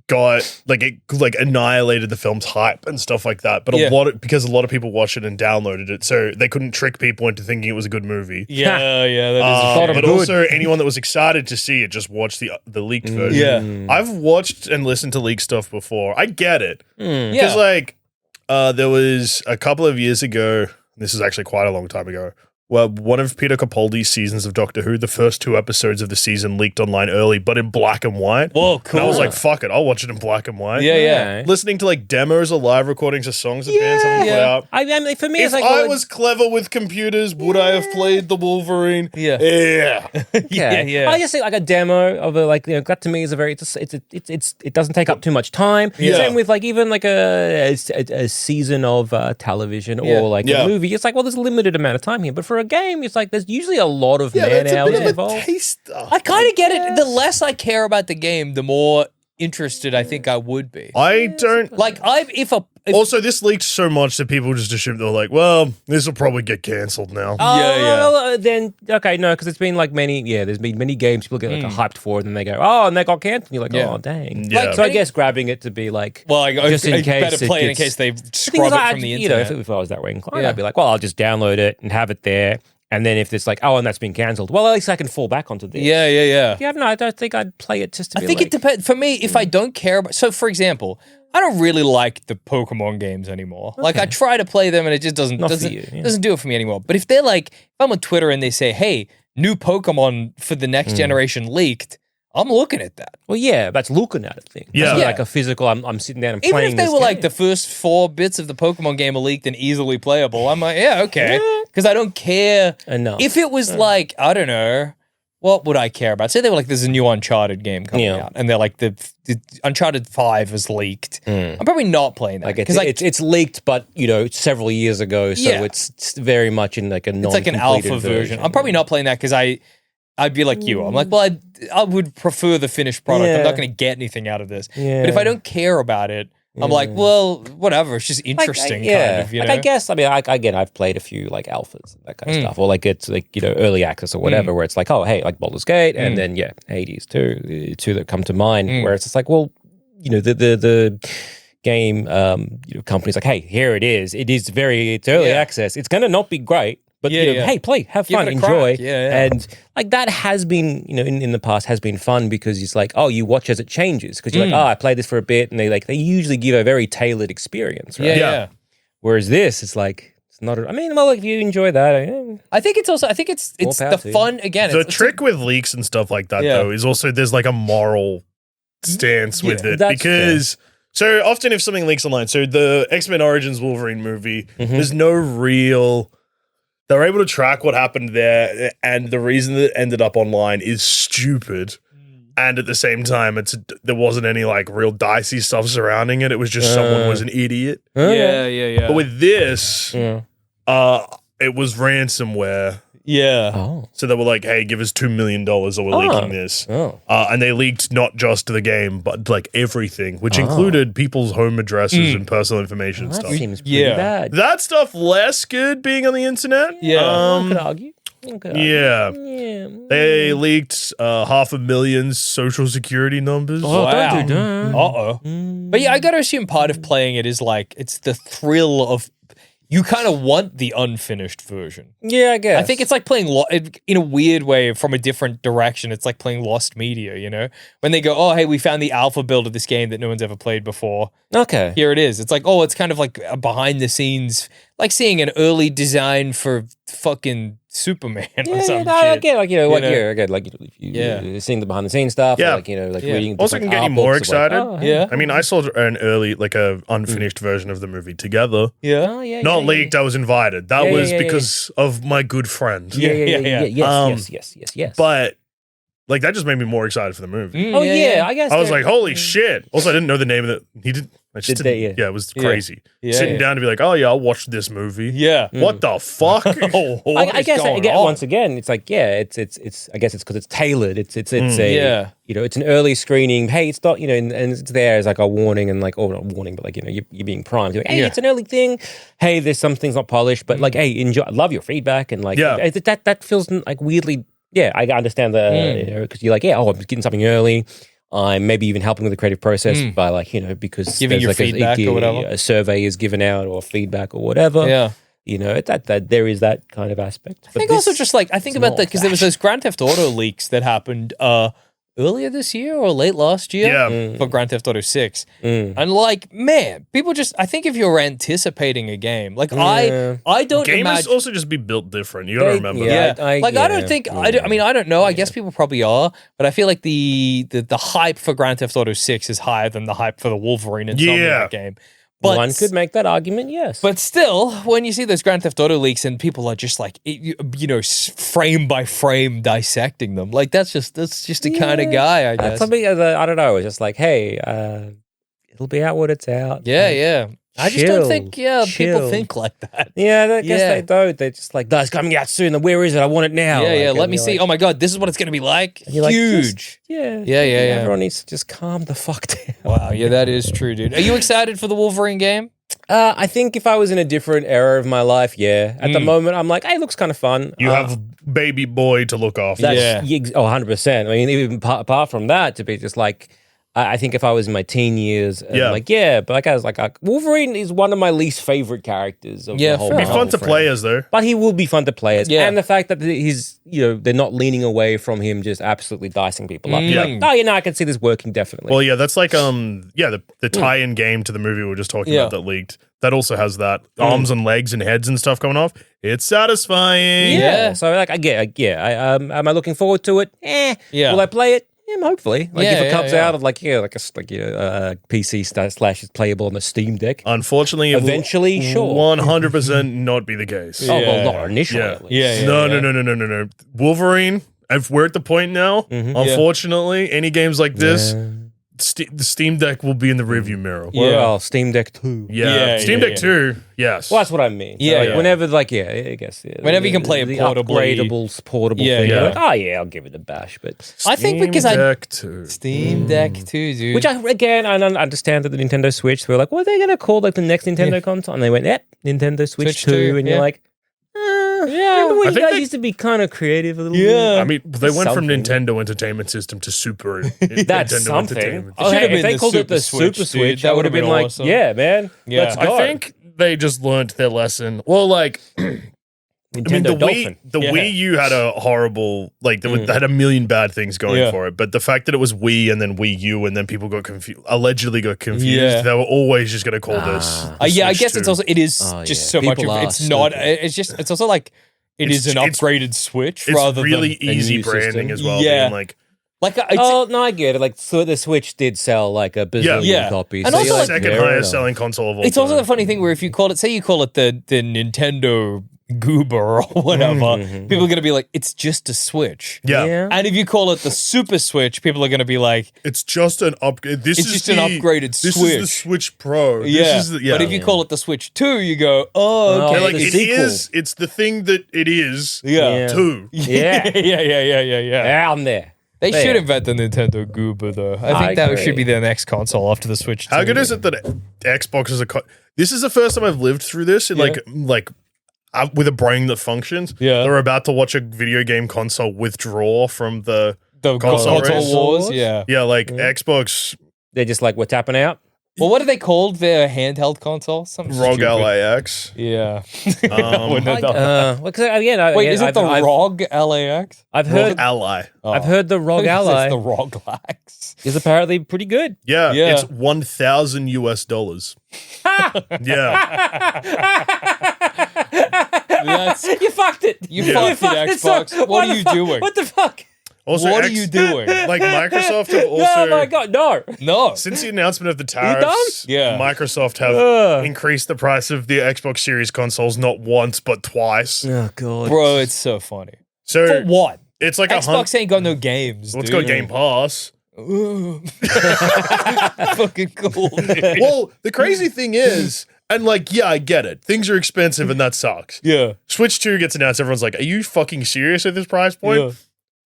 got it annihilated the film's hype and stuff like that. But because a lot of people watched it and downloaded it, so they couldn't trick people into thinking it was a good movie. Yeah, that is but also anyone that was excited to see it just watched the leaked version. Yeah. I've watched and listened to leaked stuff before. I get it. Yeah. Because there was a couple of years ago, this is actually quite a long time ago, well, one of Peter Capaldi's seasons of Doctor Who, the first 2 episodes of the season leaked online early, but in black and white. Whoa, cool. And I was like, fuck it, I'll watch it in black and white. Yeah. Listening to demos or live recordings of songs that bands haven't put out. I mean, for me, if I was clever with computers, would I have played the Wolverine? Yeah. I just say like a demo of that to me is a very it doesn't take up too much time. Yeah. Same with even a season of television or a movie. It's like, well, there's a limited amount of time here, but for a game, it's like there's usually a lot of man hours involved. I kind of get it. The less I care about the game, the more interested I think I would be. I don't also this leaked so much that people just assumed they're like, well, this will probably get cancelled now. Then okay, no, because it's been there's been many games people get hyped for it, and they go, oh, and they got cancelled. You're like, oh, dang. Yeah. So I guess grabbing it to be like, just in case, better play it in case they scrub it from the internet. If I was that way inclined, I'd be like, well, I'll just download it and have it there. And then if it's like, oh, and that's been cancelled, well, at least I can fall back onto this. Yeah. Yeah, no, I don't think I'd play it just to be I think it depends. For me, if I don't care about... So, for example, I don't really like the Pokemon games anymore. Okay. Like, I try to play them and it just doesn't do it for me anymore. But if they're like... If I'm on Twitter and they say, hey, new Pokemon for the next generation leaked, I'm looking at that. Well, yeah, that's looking at it thing. Yeah. That's like a physical, I'm sitting down and even playing if they this were game. like the first 4 bits of the Pokemon game are leaked and easily playable, I'm like, yeah, okay. Because I don't care. Enough. If it was like, I don't know, what would I care about? Say they were like, there's a new Uncharted game coming out, and they're like, the Uncharted 5 is leaked. I'm probably not playing that. Because it's leaked, but, several years ago, so it's very much in like a non-completed it's like an alpha version. I'm probably not playing that because I I'd be like you. I'm like, well, I would prefer the finished product. I'm not going to get anything out of this. But if I don't care about it, I'm like, well, whatever. It's just interesting, kind of. You know? I guess. I mean, again, I've played a few like alphas and that kind of stuff, or like it's like early access or whatever, where it's like, oh, hey, like Baldur's Gate, and then Hades too, two that come to mind, where it's just like, well, the game companies like, hey, here it is. It's early access. It's going to not be great. But hey, play, have fun, enjoy, and like that has been, in the past has been fun because it's like, oh, you watch as it changes because you're like, oh, I played this for a bit, and they usually give a very tailored experience, right? Yeah. Whereas this, it's like it's not. I mean, well, if you enjoy that, I think it's the fun again. The trick with leaks and stuff like that though is also there's like a moral stance with it because. Fair. So often if something leaks online, so the X-Men Origins Wolverine movie, there's no real. They're able to track what happened there, and the reason that it ended up online is stupid. And at the same time, there wasn't any like real dicey stuff surrounding it. It was just someone was an idiot. Yeah. But with this, it was ransomware. Yeah. Oh. So they were like, hey, give us $2 million or we're leaking this. Oh. And they leaked not just the game, but like everything, which included people's home addresses and personal information and That stuff. seems pretty bad. That stuff less good being on the internet. Yeah. I could argue. Yeah. They leaked 500,000 social security numbers. Oh, Wow. don't do that. Uh-oh. But yeah, I got to assume part of playing it is like, it's the thrill of, you kind of want the unfinished version. Yeah, I guess. I think it's like playing, in a weird way, from a different direction, it's like playing Lost Media, When they go, oh, hey, we found the alpha build of this game that no one's ever played before. Okay. Here it is. It's like, oh, it's kind of like a behind the scenes, like seeing an early design for fucking Superman or something. I get like you're seeing the behind the scenes stuff. Yeah. Or, reading. Also can get you more excited. Yeah. I mean, I saw an early, like a unfinished version of the movie together. Yeah. Oh, yeah. Not leaked, I was invited. That was because of my good friend. Yes. But like that just made me more excited for the movie. I guess. I was like, holy shit. Also, I didn't know the name of it. He did. I just didn't. Yeah, it was crazy. Sitting down to be like, oh yeah, I'll watch this movie. Yeah. What the fuck? I guess once again, it's like, it's I guess it's because it's tailored. It's a it's an early screening. Hey, it's not, and it's there as like a warning and like, or not warning, but like, you're being primed. You're like, hey, it's an early thing. Hey, there's some things not polished, but like, hey, enjoy. I love your feedback and like, that feels like weirdly. Yeah, I understand the because you're like, I'm getting something early. I'm maybe even helping with the creative process by like, because giving your feedback or whatever. A survey is given out or feedback or whatever. Yeah. That there is that kind of aspect. I think also just like, I think about that because there was those Grand Theft Auto leaks that happened earlier this year or late last year for Grand Theft Auto 6. And like, man, people just, I think if you're anticipating a game, like I don't Gamers also just be built different. You gotta remember that. I don't think, I don't know. I guess people probably are, but I feel like the hype for Grand Theft Auto 6 is higher than the hype for the Wolverine Insomniac game. But, one could make that argument, yes. But still, when you see those Grand Theft Auto leaks and people are just like, frame by frame dissecting them, like that's just the kind of guy, I guess. Something I don't know. It's just like, hey, it'll be out when it's out. Yeah. I just don't think, people think like that. Yeah, I guess they don't. They're just like, that's coming out soon. Where is it? I want it now. Yeah, let me see. Like, oh my God, this is what it's going to be like. Huge. Yeah. Everyone needs to just calm the fuck down. Wow, yeah, that is true, dude. Are you excited for the Wolverine game? I think if I was in a different era of my life, At the moment, I'm like, hey, it looks kind of fun. You have baby boy to look after. 100%. I mean, even apart from that, to be just like, I think if I was in my teen years, but like I was like, Wolverine is one of my least favorite characters of the whole. It'd be fun to play as though, but he will be fun to play as, and the fact that he's, they're not leaning away from him, just absolutely dicing people up. Like, I can see this working definitely. Well, that's like the tie-in game to the movie we were just talking about that leaked. That also has that arms and legs and heads and stuff going off. It's satisfying. Yeah. So like, am I looking forward to it? Will I play it? Yeah, hopefully. Like if it comes out of like a PC slash is playable on the Steam Deck. Unfortunately, eventually, sure, 100% not be the case. Oh well, not initially. At least. No. Wolverine. If we're at the point now, unfortunately, any games like this, the Steam Deck will be in the rearview mirror. Well, Steam Deck 2. Yeah, Steam Deck 2, yes. Well, that's what I mean. So, Yeah, whenever, I guess. Yeah, whenever you can play it portably. Upgradable, portable thing. You're like, oh, yeah, I'll give it a bash. But I think because Steam Deck 2, dude. Which, I understand that the Nintendo Switch, we're like, what are they going to call the next Nintendo console? And they went, Nintendo Switch 2. And you're like, remember when you guys used to be kind of creative a little bit? I mean, they went from Nintendo Entertainment System to Super That's Nintendo something. Entertainment. If they called it the Super Switch, that would have been awesome. like, yeah, man. Yeah. Let's go. I think they just learned their lesson. Well, like... Nintendo Dolphin. The Wii U had a horrible, like, they had a million bad things going for it. But the fact that it was Wii and then Wii U and then people got confused, allegedly got confused, they were always just going to call this. I guess it's also, so much of it's not, it's also like, it is an upgraded Switch rather than really easy branding as well. Yeah. Being I get it. Like, so the Switch did sell like a bazillion copies. And so also, the second highest selling console of all time. It's also the funny thing where if you call it, say you call it the Nintendo Goober or whatever, people are going to be like, it's just a Switch. Yeah. And if you call it the Super Switch, people are going to be like, it's just an upgrade. This is an upgraded Switch. This is the Switch Pro. Yeah. But if you call it the Switch 2, you go, oh, okay. Like, it's the thing that it is. Yeah. 2. Yeah. Yeah. I'm there. They should invent the Nintendo Goober, though. I think that should be their next console after the Switch 2. How good is it that Xbox is this is the first time I've lived through this in with a brain that functions. Yeah. They're about to watch a video game console withdraw from the console race. wars. Yeah. Yeah, Xbox. They're just like, we're tapping out. Well, what are they called? Their handheld console? Something ROG stupid. LAX. Yeah. Wait, is it the ROG LAX? I've heard Ally. I've heard the ROG Ally It's the ROG LAX. is apparently pretty good. Yeah, Yeah. it's $1,000 US. Yeah. You fucked it. You fucked it, Xbox. What are you doing? What the fuck? Also, what are you doing? Microsoft have also... Oh my god, no. No. Since the announcement of the tariffs, Yeah. Microsoft have increased the price of the Xbox Series consoles not once, but twice. Oh god. Bro, it's so funny. So For what? It's like Xbox ain't got no games, Let's dude. go Game Pass. Fucking cool, dude. Well, the crazy thing is, and I get it. Things are expensive and that sucks. Yeah. Switch 2 gets announced. Everyone's like, are you fucking serious at this price point? Yeah.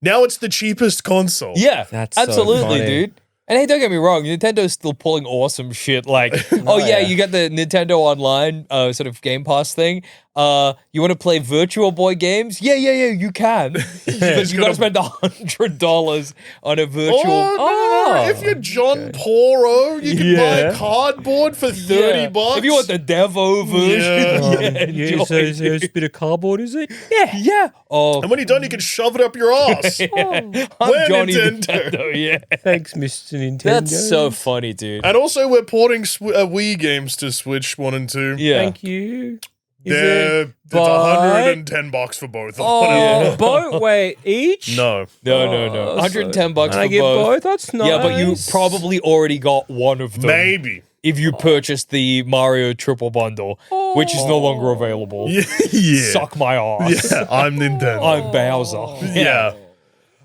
Now it's the cheapest console. Yeah, That's so absolutely, funny. dude. And hey, don't get me wrong, Nintendo's still pulling awesome shit. Like, you got the Nintendo Online sort of Game Pass thing. You want to play Virtual Boy games? Yeah, you can. But you got to spend $100 on a virtual. Oh, no. If you're John Poro, you can buy cardboard for $30. If you want the Devo version, There's a bit of cardboard, is it? yeah. Oh, And when you're done, you can shove it up your ass. I'm We're Johnny Nintendo. Nintendo. Yeah, Thanks, Mr. Nintendo. that's so funny, dude. And also, we're porting Wii games to Switch 1 and 2. Yeah, Thank you. It's $110 for both. Oh, both wait each? No. No. $110 And for I get both. That's nice. Yeah, but you probably already got one of them. Maybe. If you purchased the Mario Triple Bundle, which is no longer available. Yeah. Suck my ass. Yeah, I'm Nintendo. I'm Bowser. Yeah.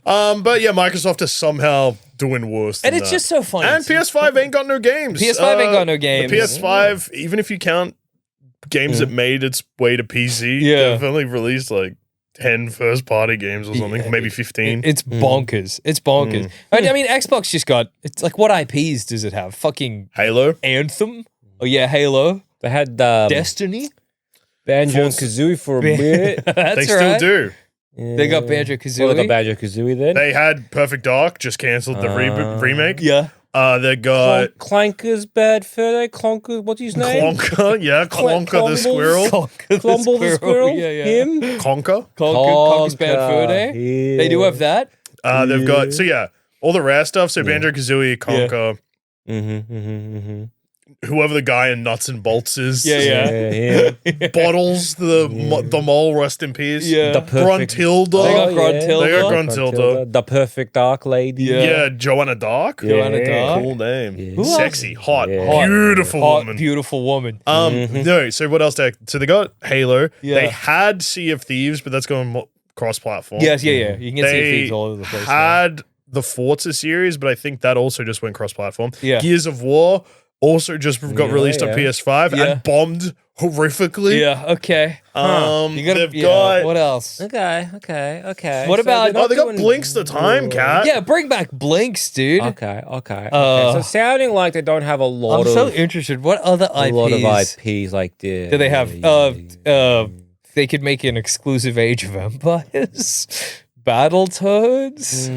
But yeah, Microsoft is somehow doing worse than And it's that. just so funny. And PS5 ain't got no games. PS5 ain't got no games. The PS5, even if you count games that made its way to PC, they've only released 10 first-party games or something, maybe 15. It's bonkers. It's bonkers. I mean, Xbox just got, it's like, what IPs does it have? Fucking Halo? Anthem? Oh, yeah, Halo. They had Destiny? Banjo and Kazooie for a bit. That's They still do. They got Banjo-Kazooie. Well, they got Banjo Kazooie then. They had Perfect Dark, just cancelled the remake. Yeah. They got Clanker's Bad Fur Day. Clonker, what's his name? Clonker, yeah, Clonker the squirrel. Clomble the squirrel. Yeah. Him. Conker. Conker's Bad Fur Day. They do have that. They've got, all the rare stuff. So Banjo-Kazooie, Conker, whoever the guy in Nuts and Bolts is. Yeah. Bottles, the mole, rest in peace. Yeah. The perfect. Gruntilda. They got Gruntilda. They got Gruntilda. The perfect dark lady. Yeah, Joanna Dark. Joanna Dark. Cool name. Yeah. Sexy, hot, Yeah. beautiful Hot, woman. beautiful woman. No, so what else? So they got Halo. Yeah. They had Sea of Thieves, but that's going cross-platform. Yes, yeah. You can get They Sea of Thieves all over the place. had the Forza series, but I think that also just went cross-platform. Yeah. Gears of War also just got released on PS5 and bombed horrifically. Yeah, okay. They've got... What else? Okay. What about... they got Blinks the Time Cat. Yeah, bring back Blinks, dude. Okay. So sounding like they don't have a lot I'm so interested. What other IPs? A lot of IPs like this. Do they have... they could make an exclusive Age of Empires. Battletoads.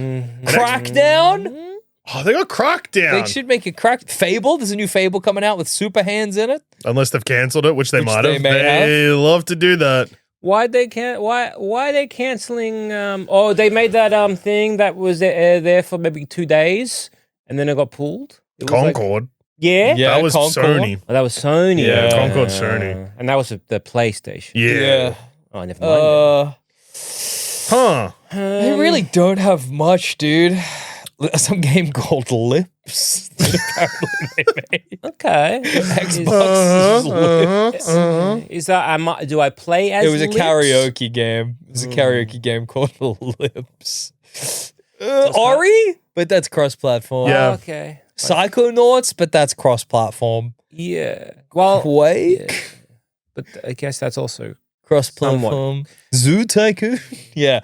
Crackdown. Oh, they got Crackdown. They should make a Fable. There's a new Fable coming out with super hands in it. Unless they've cancelled it, which they might have. They love to do that. Why are they canceling? They made that thing that was there for maybe 2 days, and then it got pulled. It was Concord. Yeah, that was Concord. Sony. Oh, that was Sony. Yeah, Concord Sony. And that was the PlayStation. Yeah. Oh, never mind. They really don't have much, dude. Some game called Lips that apparently they made. Okay. Xbox Lips. Is that do I play as? It was a Lips? karaoke game. It was a karaoke game called Lips. Ori, but that's cross-platform. Yeah. Okay. Psychonauts, but that's cross-platform. Yeah. Well, Quake, but I guess that's also cross-platform. Zoo Tycoon. Yeah.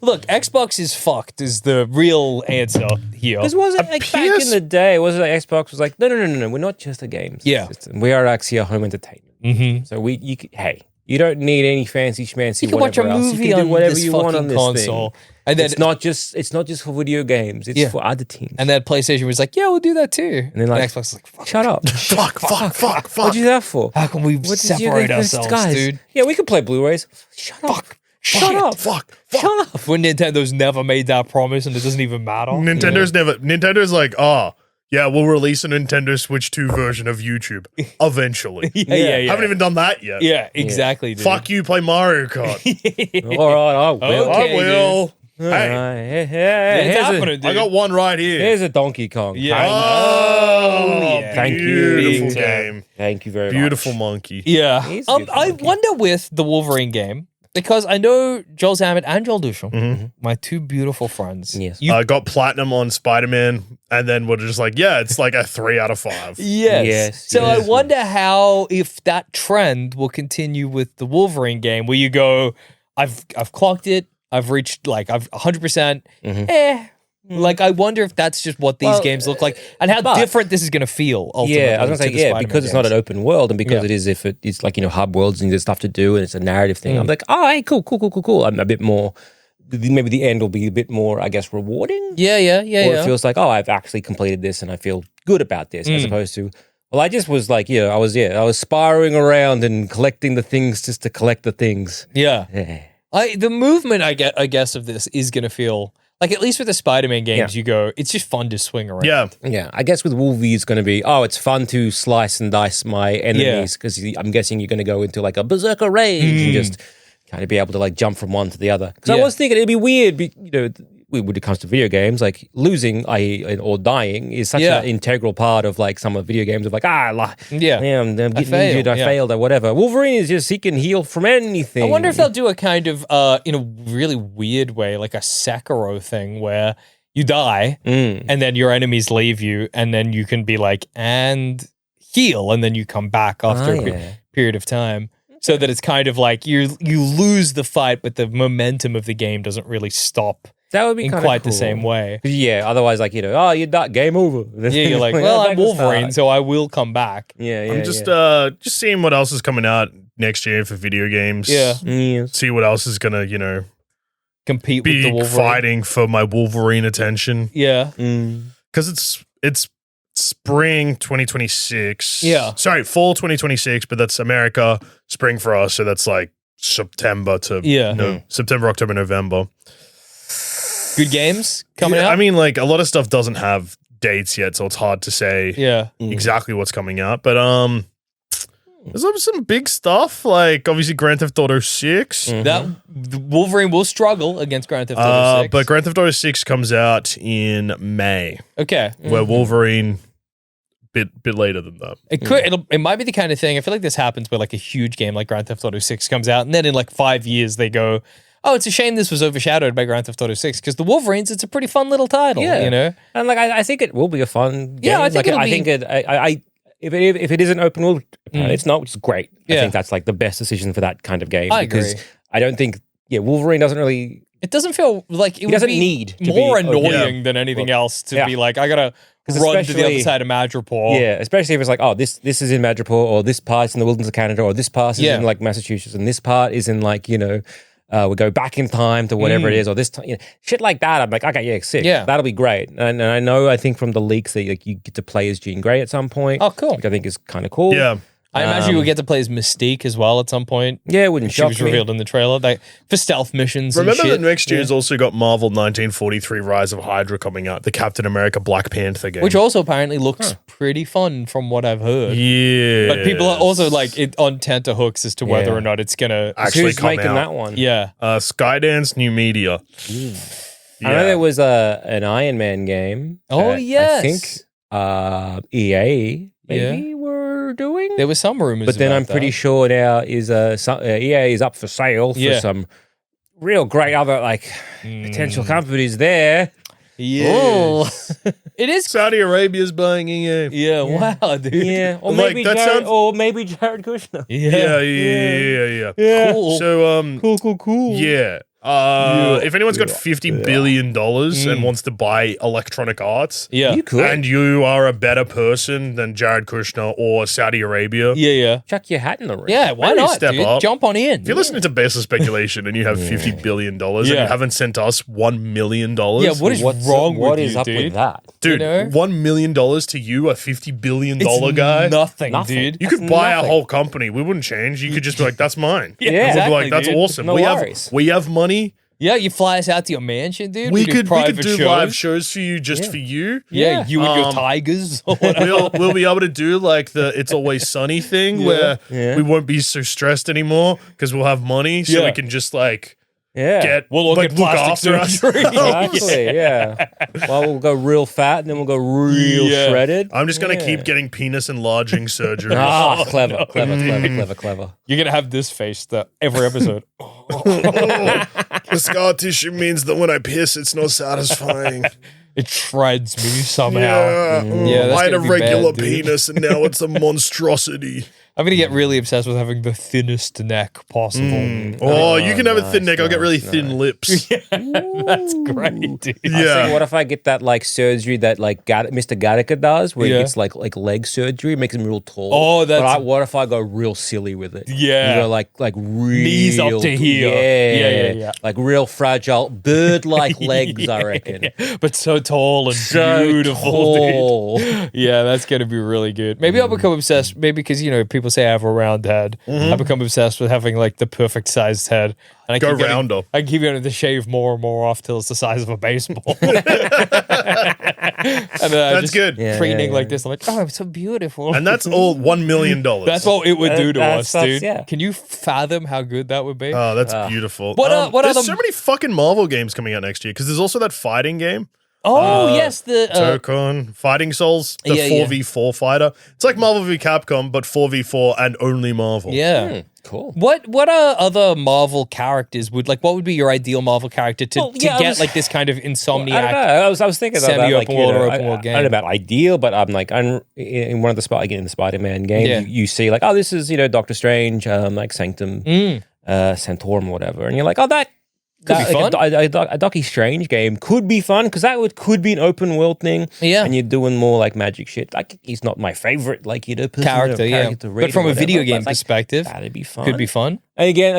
Look, Xbox is fucked. Is the real answer here. Because was it like back in the day? Was it like Xbox was like, no, we're not just a game system. We are actually a home entertainment. Mm-hmm. So you don't need any fancy schmancy. You can watch a movie you can do on whatever this you want fucking on this console. thing. And then it's not just for video games. It's for other things. And then PlayStation was like, yeah, we'll do that too. And then like, Xbox was like, fuck. Shut up. Fuck. What'd you do that for? How can we separate ourselves, guys, dude? Yeah, we can play Blu-rays. Shut up. Shut up. Fuck. Shut up. When Nintendo's never made that promise and it doesn't even matter. Nintendo's like, yeah, we'll release a Nintendo Switch 2 version of YouTube eventually. Yeah. Haven't even done that yet. Yeah, exactly. Dude. Fuck you, play Mario Kart. All right, I will. Okay, I will. Hey, It's happening, dude. I got one right here. Here's a Donkey Kong. Yeah. Thank you. Beautiful game. Thank you very much. Beautiful monkey. Yeah. He's a beautiful I monkey. wonder with the Wolverine game, because I know Joel Zammett and Joel Dushel, my two beautiful friends. Yes. I got platinum on Spider-Man, and then we're just like, yeah, it's like a 3 out of 5. Yes. So I wonder if that trend will continue with the Wolverine game, where you go, I've clocked it, I've reached I've 100%. Like, I wonder if that's just what these games look like and how different this is going to feel. Ultimately, I was going to say, because it's not an open world and because it is, if it's like, hub worlds and there's stuff to do and it's a narrative thing, I'm like, oh, hey, cool. I'm a bit more, maybe the end will be a bit more, I guess, rewarding. Yeah. Or it feels like, oh, I've actually completed this and I feel good about this, as opposed to, well, I just was like, I was spiraling around and collecting the things just to collect the things. Yeah. The movement, I guess, of this is going to feel like, at least with the Spider-Man games, you go, it's just fun to swing around. Yeah. I guess with Wolverine, it's going to be, it's fun to slice and dice my enemies, because I'm guessing you're going to go into like a berserker rage and just kind of be able to like jump from one to the other. Because I was thinking it'd be weird, when it comes to video games, like losing or dying is such an integral part of like some of video games of like, I'm getting injured, I failed or whatever. Wolverine is just, he can heal from anything. I wonder if they'll do a kind of, in a really weird way, like a Sekiro thing where you die and then your enemies leave you and then you can be like, and heal, and then you come back after a period of time. So that it's kind of like you lose the fight, but the momentum of the game doesn't really stop. That would be in quite cool. the same way. Yeah, otherwise, like, you die, game over. Yeah, you're like, well, I'm Wolverine, so I will come back. I'm just seeing what else is coming out next year for video games. Yeah. See what else is going to, compete with the Wolverine. Fighting for my Wolverine attention. Yeah. Because it's spring 2026. Yeah. Sorry, fall 2026, but that's America, spring for us, so that's like September to September, October, November. Good games coming out? I mean, like, a lot of stuff doesn't have dates yet, so it's hard to say exactly what's coming out. But there's some big stuff, like obviously Grand Theft Auto 6. That Wolverine will struggle against Grand Theft Auto 6. But Grand Theft Auto 6 comes out in May. Okay. Where Wolverine bit later than that. It might be the kind of thing, I feel like this happens where like a huge game like Grand Theft Auto 6 comes out and then in like 5 years they go, oh, it's a shame this was overshadowed by Grand Theft Auto 6 because the Wolverines, it's a pretty fun little title, you know? And like, I think it will be a fun game. Yeah, I think if it is an open world, it's not, which is great. I think that's like the best decision for that kind of game. I because agree. I don't think, Wolverine doesn't really. It doesn't feel like it would doesn't be need to more be- annoying than anything else to be like, I gotta run to the other side of Madripoor. Yeah, especially if it's like, oh, this is in Madripoor, or this part's in the wilderness of Canada, or this part is in like Massachusetts, and this part is in like, we go back in time to whatever it is, or this time, shit like that. I'm like, okay, yeah, sick. Yeah. That'll be great. And I think from the leaks that like you get to play as Jean Grey at some point. Oh, cool. Which I think is kind of cool. Yeah. I imagine you would get to play as Mystique as well at some point. Yeah, it wouldn't She shock was me. revealed in the trailer for stealth missions. Remember and that shit. next year's also got Marvel 1943 Rise of Hydra coming out, the Captain America Black Panther game. Which also apparently looks pretty fun from what I've heard. Yeah. But people are also like on tenterhooks as to whether or not it's gonna actually Who's come making out. that one? Yeah. Skydance New Media. I know there was an Iron Man game. Oh, that yes. I think EA maybe were doing. There was some rumors. But then about I'm pretty that. sure now is EA is up for sale for some real great other like potential companies there. Yes. It is. Saudi Arabia's buying EA. Yeah, wow, dude. Yeah, or Like, maybe that Jared, sounds- or maybe Jared Kushner. Yeah. Cool. So Cool. yeah. If anyone's got $50 billion and wants to buy Electronic Arts, Yeah. You could and you are a better person than Jared Kushner or Saudi Arabia, Yeah. chuck your hat in the ring. Yeah, why Maybe not, step dude? up. Jump on in. if you're listening to Baseless Speculation and you have $50 billion and you haven't sent us $1 million, Yeah, what is wrong What with is you, up dude? with that? dude, you know? $1 million to you, a $50 billion It's guy? Nothing, Nothing. dude. You could That's buy nothing. a whole company. We wouldn't change. You could just be like, that's mine. Yeah, And we'd exactly, be like, that's dude. awesome. No we worries. have money. Yeah, you fly us out to your mansion, dude. We do could private do shows. live shows for you just for you. Yeah, you and your tigers. Or whatever. We'll be able to do like the It's Always Sunny thing where we won't be so stressed anymore because we'll have money, so we can just like get We'll all like get look plastic after us. surgery. Exactly, yeah. Well, we'll go real fat and then we'll go real Yeah. shredded. I'm just gonna keep getting penis enlarging surgery. Ah, clever. You're gonna have this face every episode. The scar tissue means that when I piss, it's not satisfying. It shreds me somehow. Yeah, that's I had a gonna be regular bad, dude. penis and now it's a monstrosity. I'm gonna get really obsessed with having the thinnest neck possible. Oh, you can have a thin neck. I'll get really thin lips. That's great, dude. Yeah. What if I get that like surgery that like Mr. Gattaca does, where he Yeah. gets like leg surgery, makes him real tall. Oh, that's- But what if I go real silly with it? Yeah. You go like real Knees up to here. Yeah. Like real fragile bird-like legs, I reckon. But so tall and So beautiful, tall. dude. Yeah, that's gonna be really good. Maybe I'll become obsessed. Maybe because people say I have a round head. I become obsessed with having like the perfect sized head. And I Go keep getting- rounder. I keep getting to shave more and more off till it's the size of a baseball. And then That's good. Yeah, Preening yeah, like this. I'm like, oh, I'm so beautiful. And that's all $1 million. That's what it would do to That's- us, dude. yeah. Can you fathom how good that would be? Oh, that's beautiful. What there's other- so many fucking Marvel games coming out next year because there's also that fighting game. Yes, the Tokon, Fighting Souls, the Yeah, yeah. 4v4 fighter. It's like Marvel v Capcom, but 4v4 and only Marvel. yeah. Cool. What other Marvel characters what would be your ideal Marvel character to get like this kind of insomniac? I don't know. I was thinking about that. Semi-open world or open I world game. don't know about ideal, but I'm like, in one of the in the Spider-Man game, Yeah. you see like, oh, this is Doctor Strange, like Sanctum, Santorum, or whatever, and you're like, oh, that Could be fun. A Doctor Strange game could be fun because could be an open world thing. Yeah. and you're doing more like magic shit. Like he's not my favorite, like person Character, yeah. to read But from or a video whatever, game but, like, perspective, that'd be fun. could be fun. And again,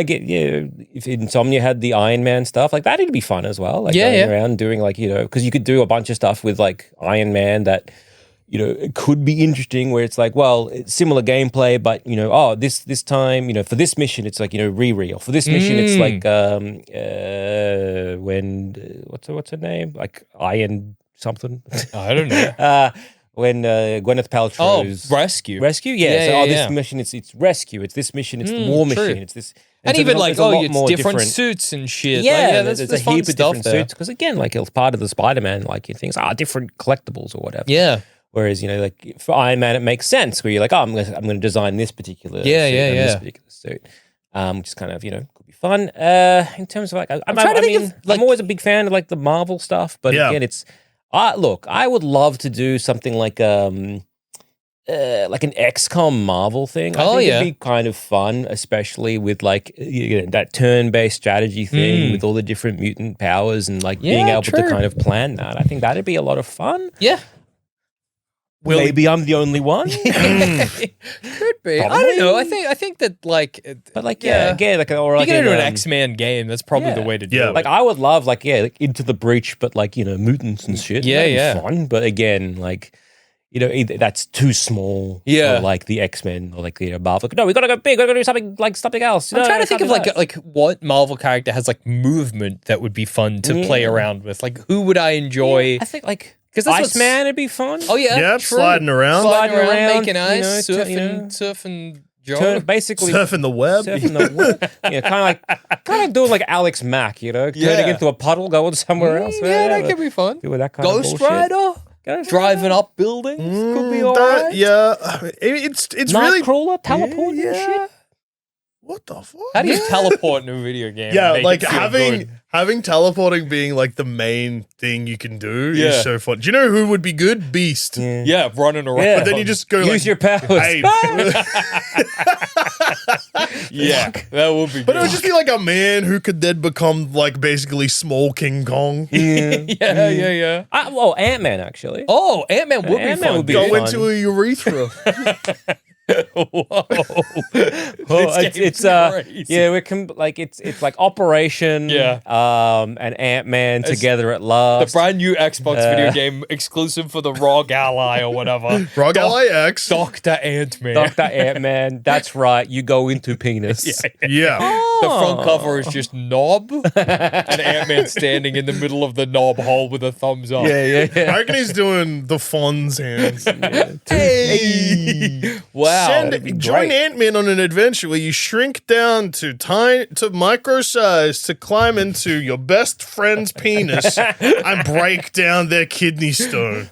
if Insomnia had the Iron Man stuff, like that'd be fun as well. Like Yeah, going yeah. around doing like, because you could do a bunch of stuff with like Iron Man that, it could be interesting where it's like, well, it's similar gameplay, but this time, for this mission, it's like, Riri, or for this mission, it's like what's her name? Like Iron something. I don't know. When Gwyneth Paltrow's Rescue. Rescue, yeah. Yeah, so yeah, this yeah. mission, it's rescue. It's this mission, it's the war true. mission. It's this, And so even there's like, a lot it's more different suits and shit. Yeah, like, there's there's a fun heap of stuff different there. suits because again, like it's part of the Spider-Man, like you think, different collectibles or whatever. Yeah. Whereas like for Iron Man, it makes sense where you're like, I'm going to design this particular Yeah, suit yeah, and this yeah. particular suit. which is kind of could be fun. In terms of I'm always a big fan of like the Marvel stuff, but again, it's look, I would love to do something like an XCOM Marvel thing. I think it'd be kind of fun, especially with like that turn-based strategy thing with all the different mutant powers and like being able to kind of plan that. I think that'd be a lot of fun. Yeah. Maybe I'm the only one. Could be. Probably. I don't know. I think that like, but like again, like or like you get into an X-Men game. That's probably the way to do it. Like I would love like Into the Breach, but like mutants and shit. That'd be fun. But again, like. Either that's too small, or like the X-Men, or like the Marvel. No, we gotta go big. We gotta do something like something else. I'm trying to think of like what Marvel character has like movement that would be fun to play around with. Like who would I enjoy? I think like because Iceman would be fun. Oh yeah, sliding around, making ice, surfing. Basically surfing the web. Kind of doing like Alex Mack, turning into a puddle, going somewhere else. That could be fun. Doing that kind Ghost of bullshit. Rider. Driving up buildings could be alright. Yeah, it's really Nightcrawler teleporting shit. What the fuck? How do you teleport in a video game? Yeah, like having teleporting being like the main thing you can do is so fun. Do you know who would be good? Beast. Yeah, running around. Yeah. But then you just go use your powers. Hey. That would be. But it would just be like a man who could then become like basically small King Kong. Yeah. Ant-Man actually. Oh, Ant-Man would be fun. Would be go fun. into a urethra. Whoa! It's like Operation and Ant-Man together at last. The brand new Xbox video game exclusive for the ROG Ally or whatever. ROG Ally X. Dr. Ant-Man. Dr. Ant-Man. That's right. You go into penis. Yeah. The front cover is just knob and Ant-Man standing in the middle of the knob hole with a thumbs up. I reckon he's doing the Fonz hands. Hey! Wow. Join Ant-Man on an adventure where you shrink down to micro size to climb into your best friend's penis and break down their kidney stone.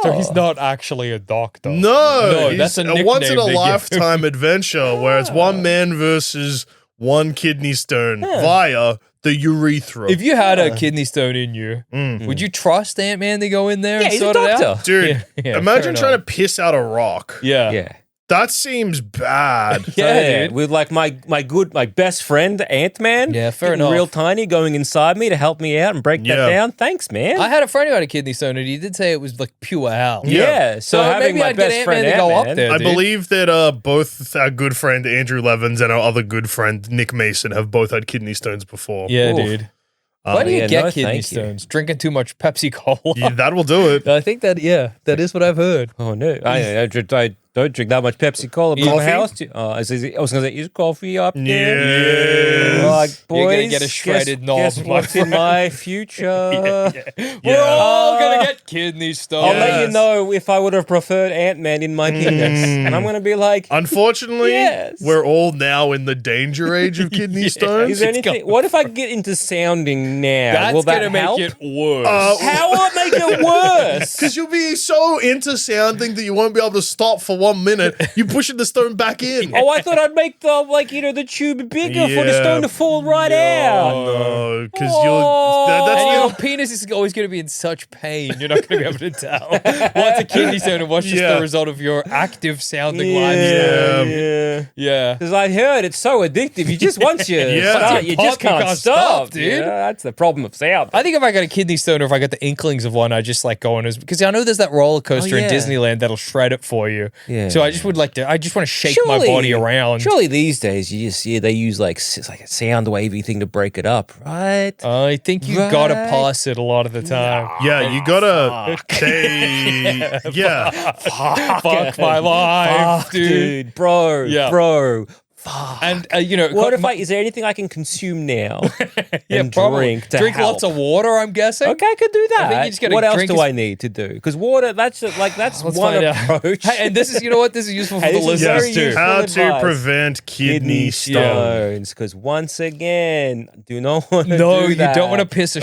So he's not actually a doctor. No, that's a once in a lifetime adventure where it's one man versus one kidney stone via the urethra. If you had a kidney stone in you, would you trust Ant-Man to go in there and he's sort a it doctor. out? Dude, imagine trying to piss out a rock. Yeah. That seems bad. Dude. With like my best friend Ant-Man. Yeah, fair enough. Real tiny going inside me to help me out and break that down. Thanks, man. I had a friend who had a kidney stone and he did say it was like pure hell. Yeah. So having maybe my I'd best get friend Ant-Man to go Ant-Man, up there. I believe that both our good friend Andrew Levins and our other good friend Nick Mason have both had kidney stones before. Yeah, dude. Why do you get kidney stones? Drinking too much Pepsi Cola. Yeah, that will do it. I think that is what I've heard. Oh no, I don't drink that much Pepsi Cola. Coffee? My house. I was going to say, is coffee up there? Yes. Like, boys, You're gonna get a shredded knob. Guess what's in my future? We're all gonna get kidney stones. I'll let you know if I would have preferred Ant-Man in my penis. And I'm going to be like, unfortunately, we're all now in the danger age of kidney stones. Is there anything? What if I get into sounding now? That's going to make it worse. How will it make it worse? Because you'll be so into sounding that you won't be able to stop for 1 minute. You pushing the stone back in. Oh, I thought I'd make the tube bigger for the stone to fall right out. No, because your penis is always going to be in such pain. You're not going to be able to tell what's a kidney stone and what's just the result of your active sounding lifestyle. Yeah. Because I heard it's so addictive. You just once you start, you just can't stop, dude. Yeah, that's the problem of sound. I think if I got a kidney stone or if I got the inklings of one, I just like go on because I know there's that roller coaster in Disneyland that'll shred it for you. Yeah. So I just would like to. I just want to shake my body around. Surely these days you just they use like a sound wavy thing to break it up, right? I think you gotta pass it a lot of the time. Yeah, you gotta. Fuck my life, dude. Bro. And is there anything I can consume now? Drink help? Lots of water. I'm guessing. Okay, I could do that. I think you just gotta what else drink do I need to do? Because water, that's one approach. Hey, and this is this is useful for the listeners too. How to prevent kidney stones? Because once again, do not want to. No, do that. you don't want to piss a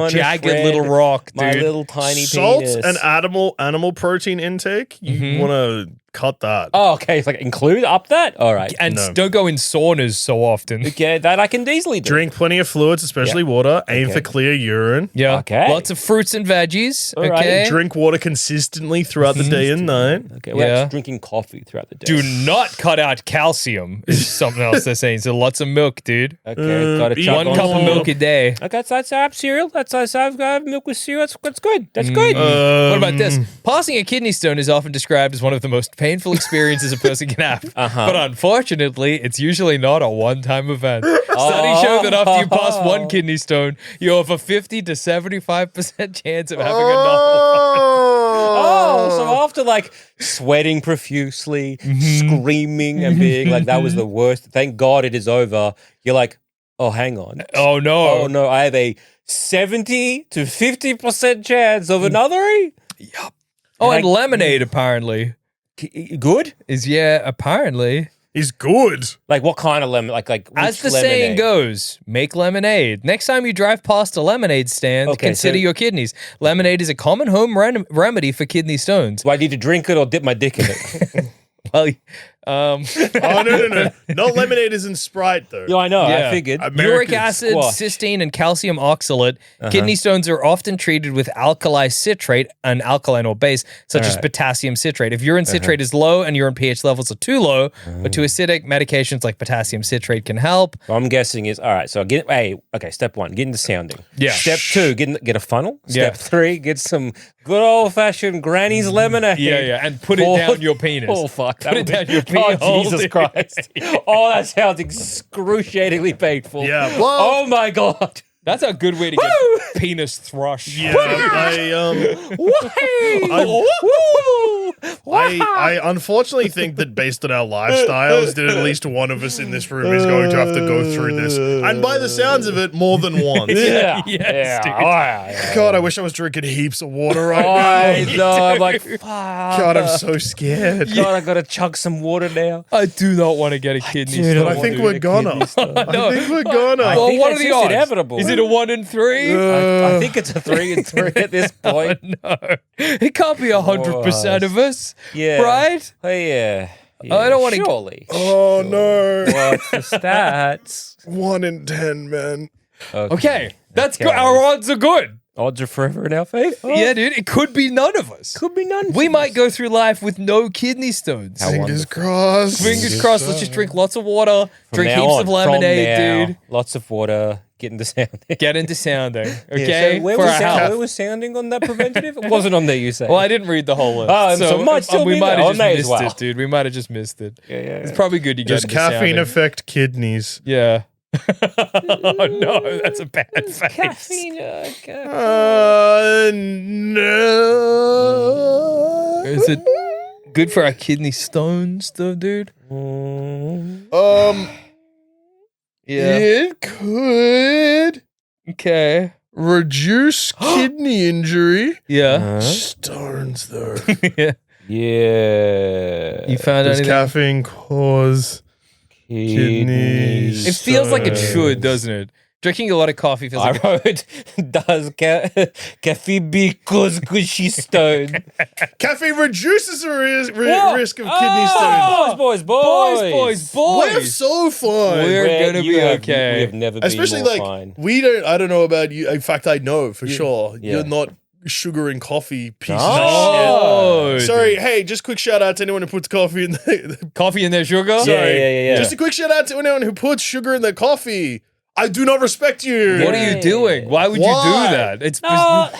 jagged little rock, dude. My little tiny salt penis. and animal protein intake. You want to cut that. Oh, okay. It's like include up that? All right. And don't go in saunas so often. Okay, that I can easily do. Drink plenty of fluids, especially water. Aim for clear urine. Yeah. Okay. Lots of fruits and veggies. All right. Okay. Drink water consistently throughout the day and night. Okay, we're actually drinking coffee throughout the day. Do not cut out calcium is something else they're saying. So lots of milk, dude. Okay, got to chug One on cup some. of milk a day. Okay, that's I have cereal. That's I have milk with cereal. That's good. That's good. What about this? Passing a kidney stone is often described as one of the most painful experiences a person can have. But unfortunately, it's usually not a one-time event. Studies show that after you pass one kidney stone, you have a 50 to 75% chance of having another one. So after like sweating profusely, screaming and being like that was the worst. Thank God it is over. You're like, oh, hang on. Oh no. Oh no, I have a 70 to 50% chance of another. Yup. Oh, and lemonade apparently Good? apparently. Is good. Like what kind of lemon? Like As which the lemonade? saying goes, make lemonade. Next time you drive past a lemonade stand, consider your kidneys. Lemonade is a common home remedy for kidney stones. Do I need to drink it or dip my dick in it? Well, Oh, no. Not lemonade is in Sprite, though. Yeah, I know. Yeah. I figured. Uric acid, squash. cysteine, and calcium oxalate. Kidney stones are often treated with alkali citrate, an alkaline or base, such as potassium citrate. If urine citrate is low and urine pH levels are too low or too acidic, medications like potassium citrate can help. What I'm guessing is, all right, so step one, get into sounding. Yeah. Step two, get a funnel. Yeah. Step three, get some good old-fashioned granny's lemonade. Yeah, and put it down your penis. Oh, fuck. Put it down your Oh, pee-hole, Jesus dude. Christ. Oh, that sounds excruciatingly painful. Yeah. Oh, my God. That's a good way to get penis thrush. Yeah, I unfortunately think that based on our lifestyles, that at least one of us in this room is going to have to go through this. And by the sounds of it, more than once. Yeah. Yes, dude. Oh, yeah. God, I wish I was drinking heaps of water right I now. know. I'm like, fuck. God, I'm so scared. God, I gotta chug some water now. I do not want to get a kidney do stone. But I think we're gonna. I think we're gonna. I Well, think what are that's the just odds? inevitable. Is it a 1 in 3? I think it's a 3 and 3 at this point. No, it can't be 100% of us. Yeah. Right? Oh, yeah. I don't wanna- Surely. Oh no. What's the stats? 1 in 10, man. Okay, that's Okay. good. Our odds are good. Odds are forever in our favor. Yeah, dude, it could be none of us. Could be none. We might go through life with no kidney stones. Fingers crossed. Fingers crossed. Let's just drink lots of water, From drink now heaps on, of lemonade, from now, dude. Lots of water. Get into sounding. Get into sounding, Yeah, okay? so where For was our sound- health. where was sounding on that preventative? It wasn't on there, you say. Well, I didn't read the whole list. Oh, so it might still we be might there. have Oh, may just as missed well. it, dude. We might have just missed it. yeah. It's probably good you Does get into caffeine sounding. affect kidneys? Yeah. Oh no, that's a bad face. Caffeine. No. Is it good for our kidney stones, though, dude? Yeah. It could Okay. reduce kidney injury. Yeah. Stones, though. Yeah. Yeah. You found Does anything? caffeine cause kidneys? It feels like it should, doesn't it? Drinking a lot of coffee feels I like wrote, does caffeine because gushy stone? Caffeine reduces the risk of kidney Oh, stones. boys. We're so fine. We're gonna be okay. We have never Especially been more like fine. we don't. I don't know about you. In fact, I know for sure yeah. you're not sugar and coffee pieces Oh, of shit. Sorry. Hey, just quick shout out to anyone who puts coffee in the. coffee in their sugar? Sorry. Yeah. Just a quick shout out to anyone who puts sugar in their coffee. I do not respect you. What are you doing? Why would you Why? do that? It's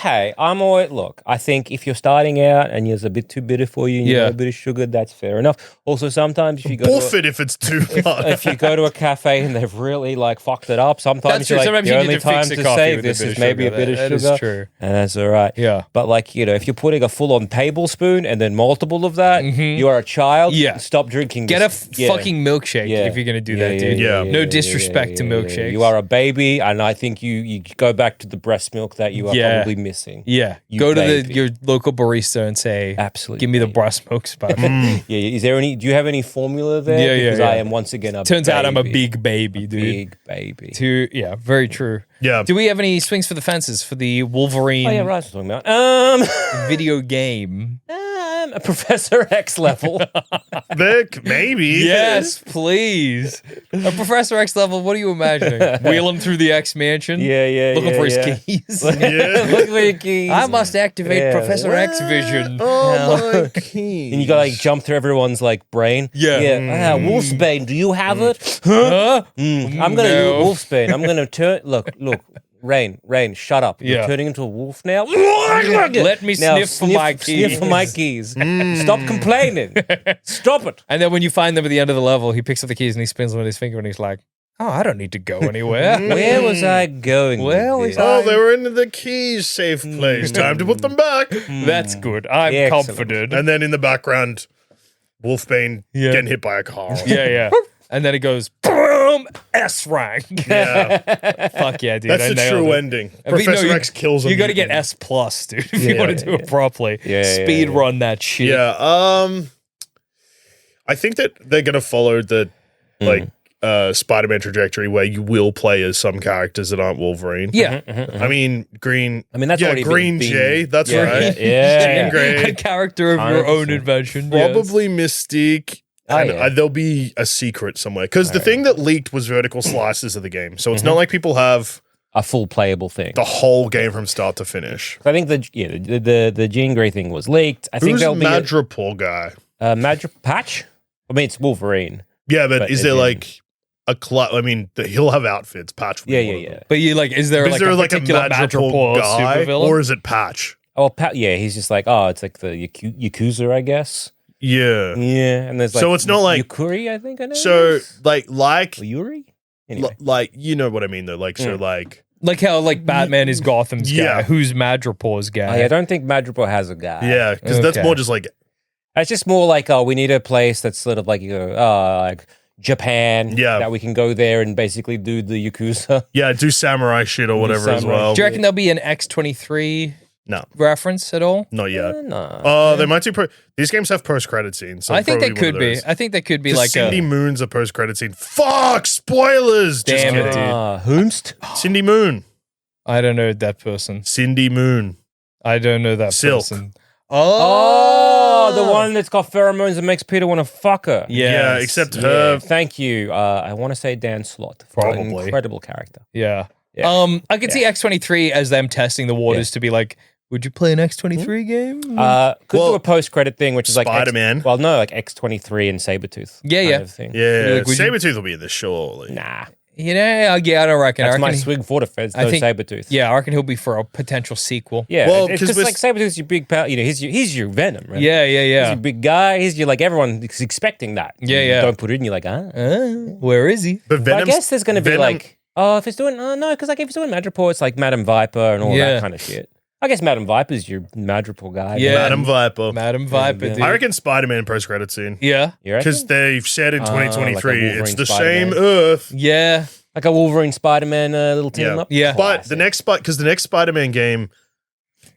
Hey, I'm always look. I think if you're starting out and it's a bit too bitter for you, and you Yeah. know a bit of sugar, that's fair enough. Also, sometimes if you go Buff it if it's too much. if you go to a cafe and they've really like fucked it up, sometimes That's you're true. like Sometimes the you need only to fix time the to coffee save with a this bit is of maybe a sugar. bit of That sugar. is true. And that's all right. Yeah. But like, if you're putting a full-on tablespoon and then multiple of that, you are a child. Yeah. Stop drinking. Get a this. Yeah. fucking milkshake Yeah. if you're going to do that, dude. Yeah. No disrespect to milkshakes. You are a baby, and I think you go back to the breast milk that you are Yeah. probably missing. Yeah. You Go to baby. your local barista and say, Absolutely. give me the breast milk spot. Yeah. Is there any? Do you have any formula there? Yeah, Because yeah. I am once again a Turns out I'm a baby. big baby, dude. Big baby. Yeah, very true. Yeah. Do we have any swings for the fences for the Wolverine Oh yeah, right. That's what I'm talking about. video game? A Professor X level. Vic, maybe. Yes, please. A Professor X level, what are you imagining? Wheel him through the X mansion? Looking for his keys. Look for your keys. I must activate Professor X vision. Oh, my keys. And you gotta like jump through everyone's like brain. Yeah. Wolfsbane, do you have it? Huh? I'm gonna do Wolfsbane. I'm gonna turn. Look. Rain, shut up. You're turning into a wolf now. Let me Now sniff for my keys. Sniff for my keys. Stop complaining. Stop it. And then when you find them at the end of the level, he picks up the keys and he spins them with his finger and he's like, oh, I don't need to go anywhere. Where was I going? Oh, they were in the keys safe place. Time to put them back. That's good. I'm confident. And then in the background, Wolfbane getting hit by a car. Yeah. And then it goes, boom, S rank. Yeah. Fuck yeah, dude. That's the true ending. Professor X kills him. You got to get S plus, dude, if you want to do it properly. Speed run that shit. Yeah. I think that they're going to follow the Spider-Man trajectory where you will play as some characters that aren't Wolverine. Yeah. I mean, Green. I mean, that's already Green been Jay. That's right. Yeah. Jean Grey. A character of your own invention. Probably Mystique. And there'll be a secret somewhere. Because the thing that leaked was vertical slices of the game. So it's not like people have a full playable thing. The whole game from start to finish. I think the Jean Grey thing was leaked. I think there'll be Madripoor guy? Patch? I mean, it's Wolverine. Yeah, but is there like a I mean, he'll have outfits. Patch. Yeah. But is there like a particular Madripoor guy, supervillain? or is it Patch? Oh, he's just like, it's like the Yakuza, I guess. Yeah. And there's like so it's not like Yukuri, I think I know. So like or Yuri? Anyway. Like you know what I mean though. Like so like how like Batman is Gotham's guy. Who's Madripoor's guy? I don't think Madripoor has a guy. Yeah, because that's more just like it's just more like we need a place that's sort of like like Japan. Yeah. That we can go there and basically do the Yakuza. Yeah, do samurai shit or whatever as well. Do you reckon there'll be an X-23 reference at all? Not yet. No. They might do these games have post-credit scenes. So I think they could be. I think they could be like Cindy Moon's a post-credit scene. Fuck! Spoilers! Damn it, dude. Whomst? Cindy Moon. I don't know that person. Cindy Moon. I don't know that Silk. person. Oh, the one that's got pheromones that makes Peter want to fuck her. Yeah, except her. Thank you. I want to say Dan Slott. Probably. An incredible character. Yeah. I could see X-23 as them testing the waters to be like, would you play an X-23 game? Could do a post-credit thing, which is like Spider-Man. Like X-23 and Sabretooth. Yeah. Kind of thing. Yeah, Like, Sabretooth will be in this, surely. Nah. You know, I don't reckon. That's I reckon my swing for defense, no Sabretooth. Yeah, I reckon he'll be for a potential sequel. Yeah, well, because like Sabretooth's your big pal. You know, he's your Venom, right? Yeah. He's your big guy. He's your, like, everyone is expecting that. Yeah. You don't put it in, you're like, where is he? But I guess there's going to be like, if it's doing, no, because like if it's doing Madripoor, it's like Madam Viper and all that kind of shit. I guess Madam Viper's your Madripoor guy. Yeah. Madam Viper. Dude. I reckon Spider-Man post-credit scene. Yeah. Because they've said in 2023 like it's the Spider-Man. same Earth. Yeah. Like a Wolverine Spider-Man little team up. Yeah. But the next Spider-Man game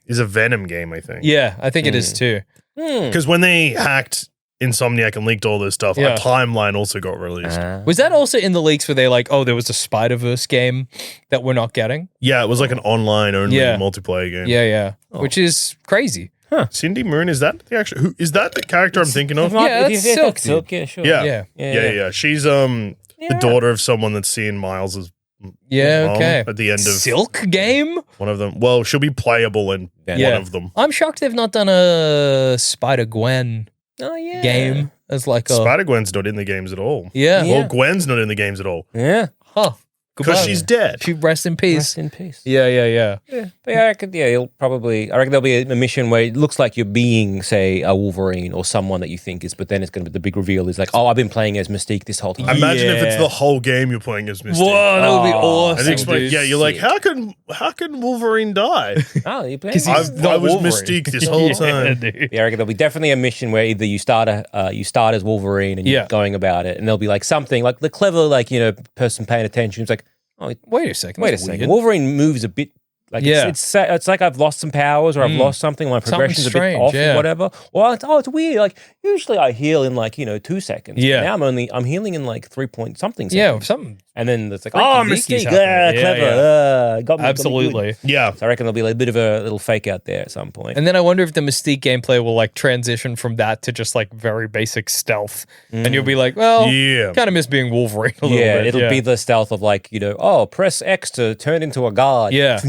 is a Venom game, I think. Yeah, I think it is too. Because when they hacked Insomniac and leaked all this stuff, a timeline also got released. Was that also in the leaks where they like, there was a Spider-Verse game that we're not getting? Yeah, it was like an online-only multiplayer game. Yeah. Which is crazy. Huh. Cindy Moon, is that the character I'm thinking of? Yeah, that's Silk. Silk, yeah, sure. Yeah. She's the daughter of someone that's seeing Miles's mom at the end of Silk game? one of them. Well, she'll be playable in one of them. I'm shocked they've not done a Spider-Gwen game as like a... Spider-Gwen's not in the games at all. Yeah. Well, Gwen's not in the games at all. Yeah. Huh. Because she's dead. She rest in peace. Rest in peace. Yeah. But I reckon there'll be a mission where it looks like you're being, say, a Wolverine or someone that you think is, but then it's going to be the big reveal is like, I've been playing as Mystique this whole time. Imagine if it's the whole game you're playing as Mystique. Whoa, that would be awesome, dude. Yeah, you're like, how can Wolverine die? You're playing. I was Mystique this whole time. Yeah, I reckon there'll be definitely a mission where either you start as Wolverine and you're going about it, and there'll be like something like the clever person paying attention. It's like, wait a second. Wolverine moves a bit. Like it's like I've lost some powers or I've lost something. My progression's a bit off or whatever. Or it's weird. Like usually I heal in 2 seconds. Yeah. Now I'm healing in like 3 point something seconds. Yeah, something And then it's like, Misty's Mystique, happening. clever, got me. Absolutely. Yeah. So I reckon there'll be a bit of a little fake out there at some point. And then I wonder if the Mystique gameplay will like transition from that to just like very basic stealth. And you'll be like, well, kind of miss being Wolverine a little bit. It'll be the stealth of like, press X to turn into a guard. Yeah.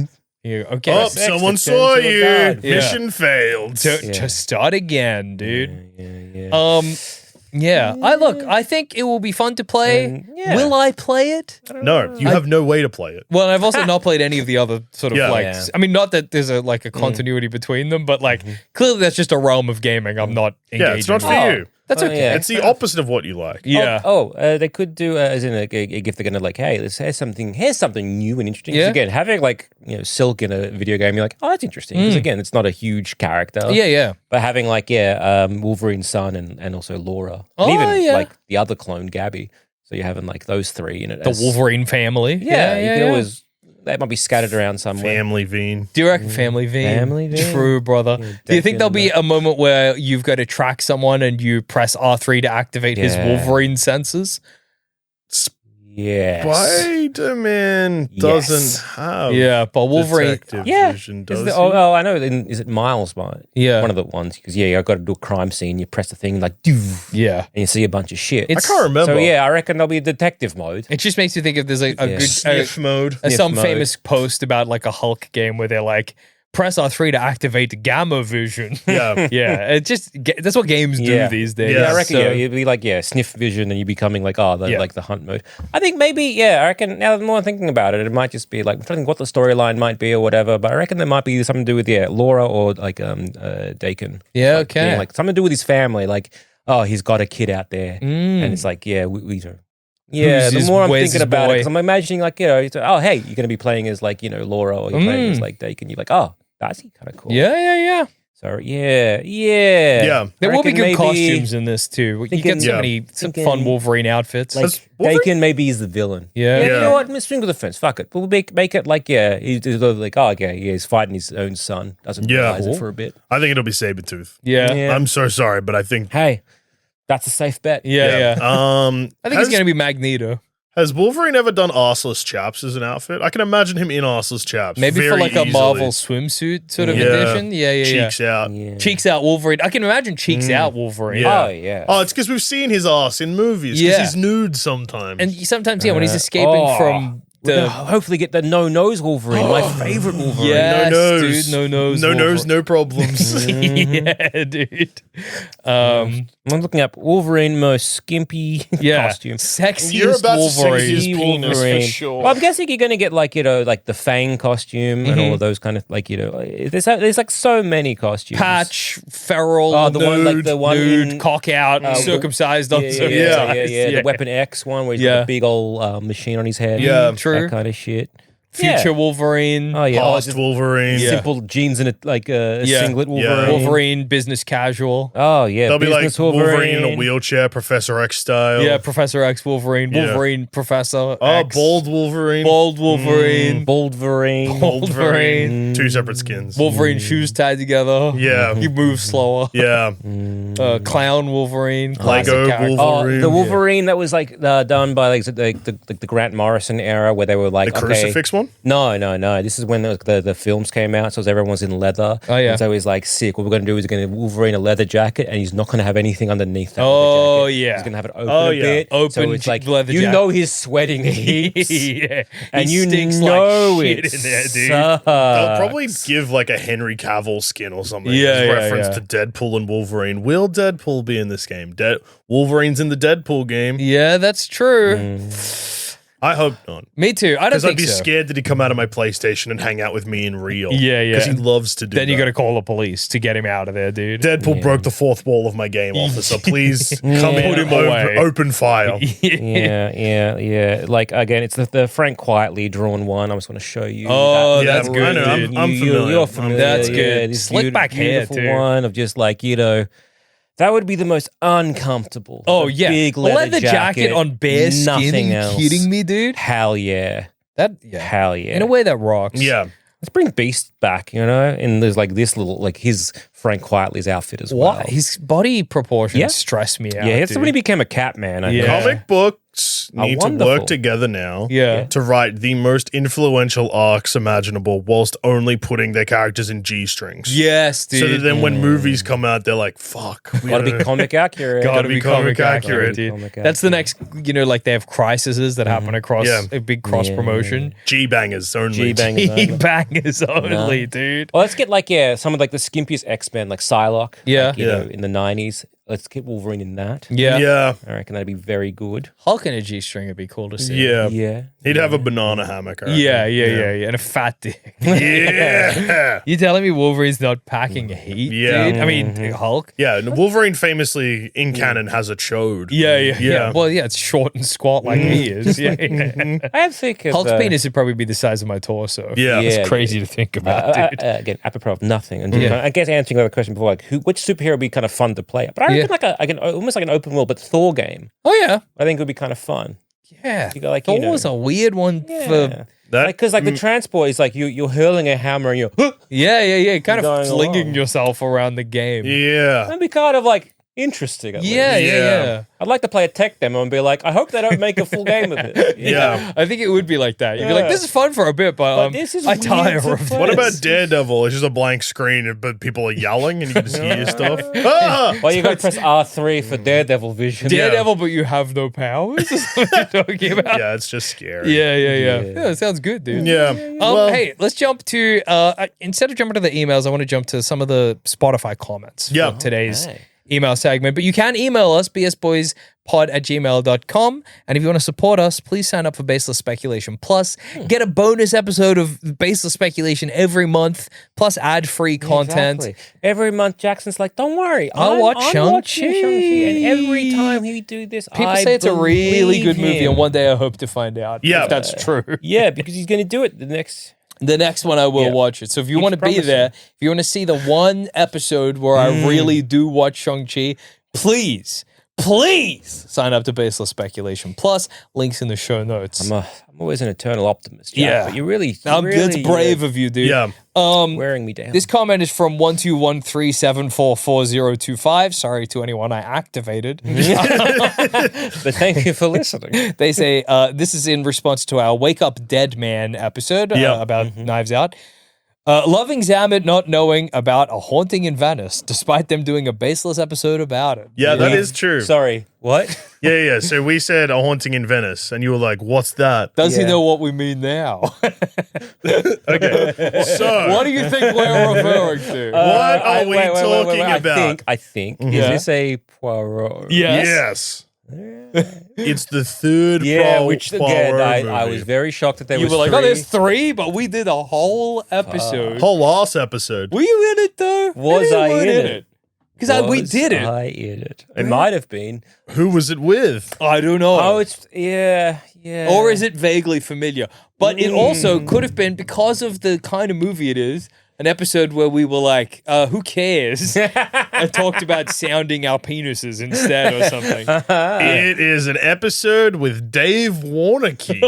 Okay. Oh, someone saw you. Mission failed. To start again, dude. Yeah. I think it will be fun to play. Will I play it? No, you have no way to play it. Well, I've also not played any of the other sort of I mean, not that there's a continuity between them, but like clearly that's just a realm of gaming I'm not engaging. Yeah, it's not for you. That's okay. It's the opposite of what you like. Yeah. They could do as in a gift. They're going to like, hey, here's something new and interesting. Yeah. Again, having like Silk in a video game, you're like, oh, that's interesting. Because again, it's not a huge character. Yeah. But having like Wolverine's son and also Laura, and even like the other clone Gabby. So you're having like those three in it. The Wolverine family. You can always. That might be scattered around somewhere. Family Veen. Do you reckon Family Veen? Family Veen. True, brother. Do you think there'll be a moment where you've got to track someone and you press R3 to activate his Wolverine senses? Yes. Spider-Man doesn't have but Wolverine... vision, does he? I know. Is it Miles? Yeah. One of the ones. Because, I've got to do a crime scene. You press the thing like, doo, and you see a bunch of shit. I can't remember. So, I reckon there'll be a detective mode. It just makes you think if there's a good... Sniff mode. Some famous post about like a Hulk game where they're like, press R3 to activate gamma vision. Yeah. It just that's what games do these days. Yeah, I reckon you'd be like sniff vision, and you're becoming like like the hunt mode. I think maybe I reckon now the more I'm thinking about it, it might just be like I'm trying to think what the storyline might be or whatever. But I reckon there might be something to do with Laura or like Dakin. Yeah, like, okay. like something to do with his family. Like he's got a kid out there, and it's like we the more I'm thinking about it, because I'm imagining like hey, you're going to be playing as like Laura or you're playing as like Dakin. You're like that's kind of cool. Yeah. So Yeah. There will be good maybe costumes in this too. You get so many fun Wolverine outfits. Like Dakin maybe is the villain. Yeah. You know what? Swing with the fence. Fuck it. We'll make it like he's like he's fighting his own son. Doesn't realize it for a bit. I think it'll be Sabretooth. Yeah. I'm so sorry, but I think that's a safe bet. Yeah. I think it's gonna be Magneto. Has Wolverine ever done arseless chaps as an outfit? I can imagine him in arseless chaps. Maybe very for like easily. a Marvel swimsuit sort of edition. Yeah. Cheeks out. Yeah. Cheeks out Wolverine. I can imagine cheeks out Wolverine. Yeah. Oh yeah. Oh, it's because we've seen his ass in movies. Because he's nude sometimes. And sometimes, when he's escaping from hopefully get the no-nose Wolverine, my favorite Wolverine. Yes, no nose. dude, no nose. No nose, no problems. Yeah, dude. I'm looking up Wolverine most skimpy costume. Sexiest You're about Wolverine. to see his penis for sure. Well, I'm guessing you're going to get like like the Fang costume and all of those kind of like there's like so many costumes. Patch, feral, Oh, the one like the one nude, in, cock out, circumcised, uncircumcised. The Weapon X one where he's got a big old machine on his head. Yeah, true. That kind of shit. Future Wolverine. Oh yeah, Past Wolverine. simple jeans and a singlet Wolverine. Wolverine, business casual. Oh yeah, They'll be like business Wolverine in a wheelchair, Professor X style. Yeah, Professor X Wolverine, Wolverine Professor X. Bald Wolverine. Bald Wolverine. Wolverine. Wolverine. Two separate skins. Wolverine shoes tied together. Yeah. He moves slower. Yeah. Clown Wolverine. Lego character. Wolverine. The Wolverine that was like done by like the Grant Morrison era, where they were like The crucifix one? No. This is when the films came out, so everyone was in leather. Oh, yeah. And so he's like, sick. What we're going to do is we're going to Wolverine a leather jacket, and he's not going to have anything underneath that leather jacket. Yeah. He's going to have it open a bit. Open so it's like, leather you jacket. know he's sweating heaps. he And you stinks know like shit it in there, dude. They'll probably give like a Henry Cavill skin or something. as reference to Deadpool and Wolverine. Will Deadpool be in this game? Wolverine's in the Deadpool game. Yeah, that's true. I hope not. Me too. I don't Because think I'd be so. scared that he'd come out of my PlayStation and hang out with me in real. Yeah. Because he loves to do Then that. you got to call the police to get him out of there, dude. Deadpool broke the fourth wall of my game, officer. Please come in, Put him away. open fire. Yeah. Like again, it's the Frank Quietly drawn one. I was going to show you. Oh, Yeah, that's I good, know, dude. I'm familiar. You're familiar. That's good. Yeah, this Slick back hair, beautiful too. one of just like that would be the most uncomfortable. Oh, The yeah. big A leather jacket on bare skin. Nothing Are else. you kidding me, dude? Hell yeah. Hell yeah. In a way, that rocks. Yeah. Let's bring Beast back, and there's like this little, like his Frank Quietly's outfit as well. His body proportions stress me out. Yeah, it's when he became a cat man. Comic books need to work together now to write the most influential arcs imaginable whilst only putting their characters in G-strings. Yes, dude. So that then when movies come out, they're like, fuck. Gotta be comic accurate. Gotta be comic accurate. Dude. That's the next, like they have crises that happen across a big cross promotion. G-bangers only. G-bangers only, dude. Well, let's get some of the skimpiest X-Men, like Psylocke. Yeah. In the 90s. Let's get Wolverine in that. Yeah. I reckon that'd be very good. Hulk in a G-string would be cool to see. Yeah. He'd have a banana hammock. Yeah. And a fat dick. Yeah. You telling me Wolverine's not packing heat, dude? I mean, Hulk? Yeah, Wolverine famously in canon has a chode. Yeah. Well, it's short and squat like he is. Yeah. I am thinking Hulk's penis would probably be the size of my torso. Yeah. It's crazy to think about, dude. Again, apropos of nothing. And I guess answering the question before, which superhero would be kind of fun to play? But I reckon almost like an open world, but Thor game. Oh, yeah. I think it would be kind of fun. Yeah. Thor was a weird one for... Because the transport is you're hurling a hammer and you're... Yeah. Kind of flinging yourself around the game. Yeah. That'd be kind of interesting. Yeah. I'd like to play a tech demo and be like, I hope they don't make a full game of it. Yeah. I think it would be like that. You'd be like, this is fun for a bit, but I tire of this. What about Daredevil? It's just a blank screen, but people are yelling and you can just hear stuff. Ah! Well, you got to press R3 for Daredevil vision. Daredevil, but you have no powers? Is that what you're talking about? Yeah, it's just scary. Yeah, it sounds good, dude. Yeah. Hey, let's jump to, instead of jumping to the emails, I want to jump to some of the Spotify comments for today's email segment. But you can email us, bsboyspod@gmail.com. And if you want to support us, please sign up for Baseless Speculation Plus. Get a bonus episode of Baseless Speculation every month, plus ad-free content. Exactly. Every month, Jackson's like, don't worry. I'll watch Shang-Chi. And every time he do this, people say it's a really good movie, and one day I hope to find out if that's true. Yeah, because he's going to do it the next one I will watch it. So if you want to be there, if you want to see the one episode where I really do watch Shang-Chi, please sign up to Baseless Speculation Plus. Links in the show notes. I'm always an eternal optimist, Jack, but you really that's brave of you, dude. Yeah. Wearing me down. This comment is from 1213744025. Sorry to anyone I activated. But thank you for listening. They say, this is in response to our Wake Up Dead Man episode about Knives Out. Loving Zamet not knowing about A Haunting in Venice, despite them doing a baseless episode about it. Yeah, that is true. Sorry, what? Yeah. So we said A Haunting in Venice, and you were like, what's that? Does he know what we mean now? Okay, so... What do you think we're referring to? What are we talking about? I think. Is this a Poirot? Yes. It's the third which again, I was very shocked that there was You were like, three. oh, there's three, but we did a whole episode. Whole last episode. Were you in it, though? Was I in it? Because we did it. I in it. It might have been. Who was it with? I don't know. Oh, it's, yeah. Or is it vaguely familiar? But it also could have been, because of the kind of movie it is, an episode where we were like, who cares? I talked about sounding our penises instead or something. It is an episode with Dave Warnocky.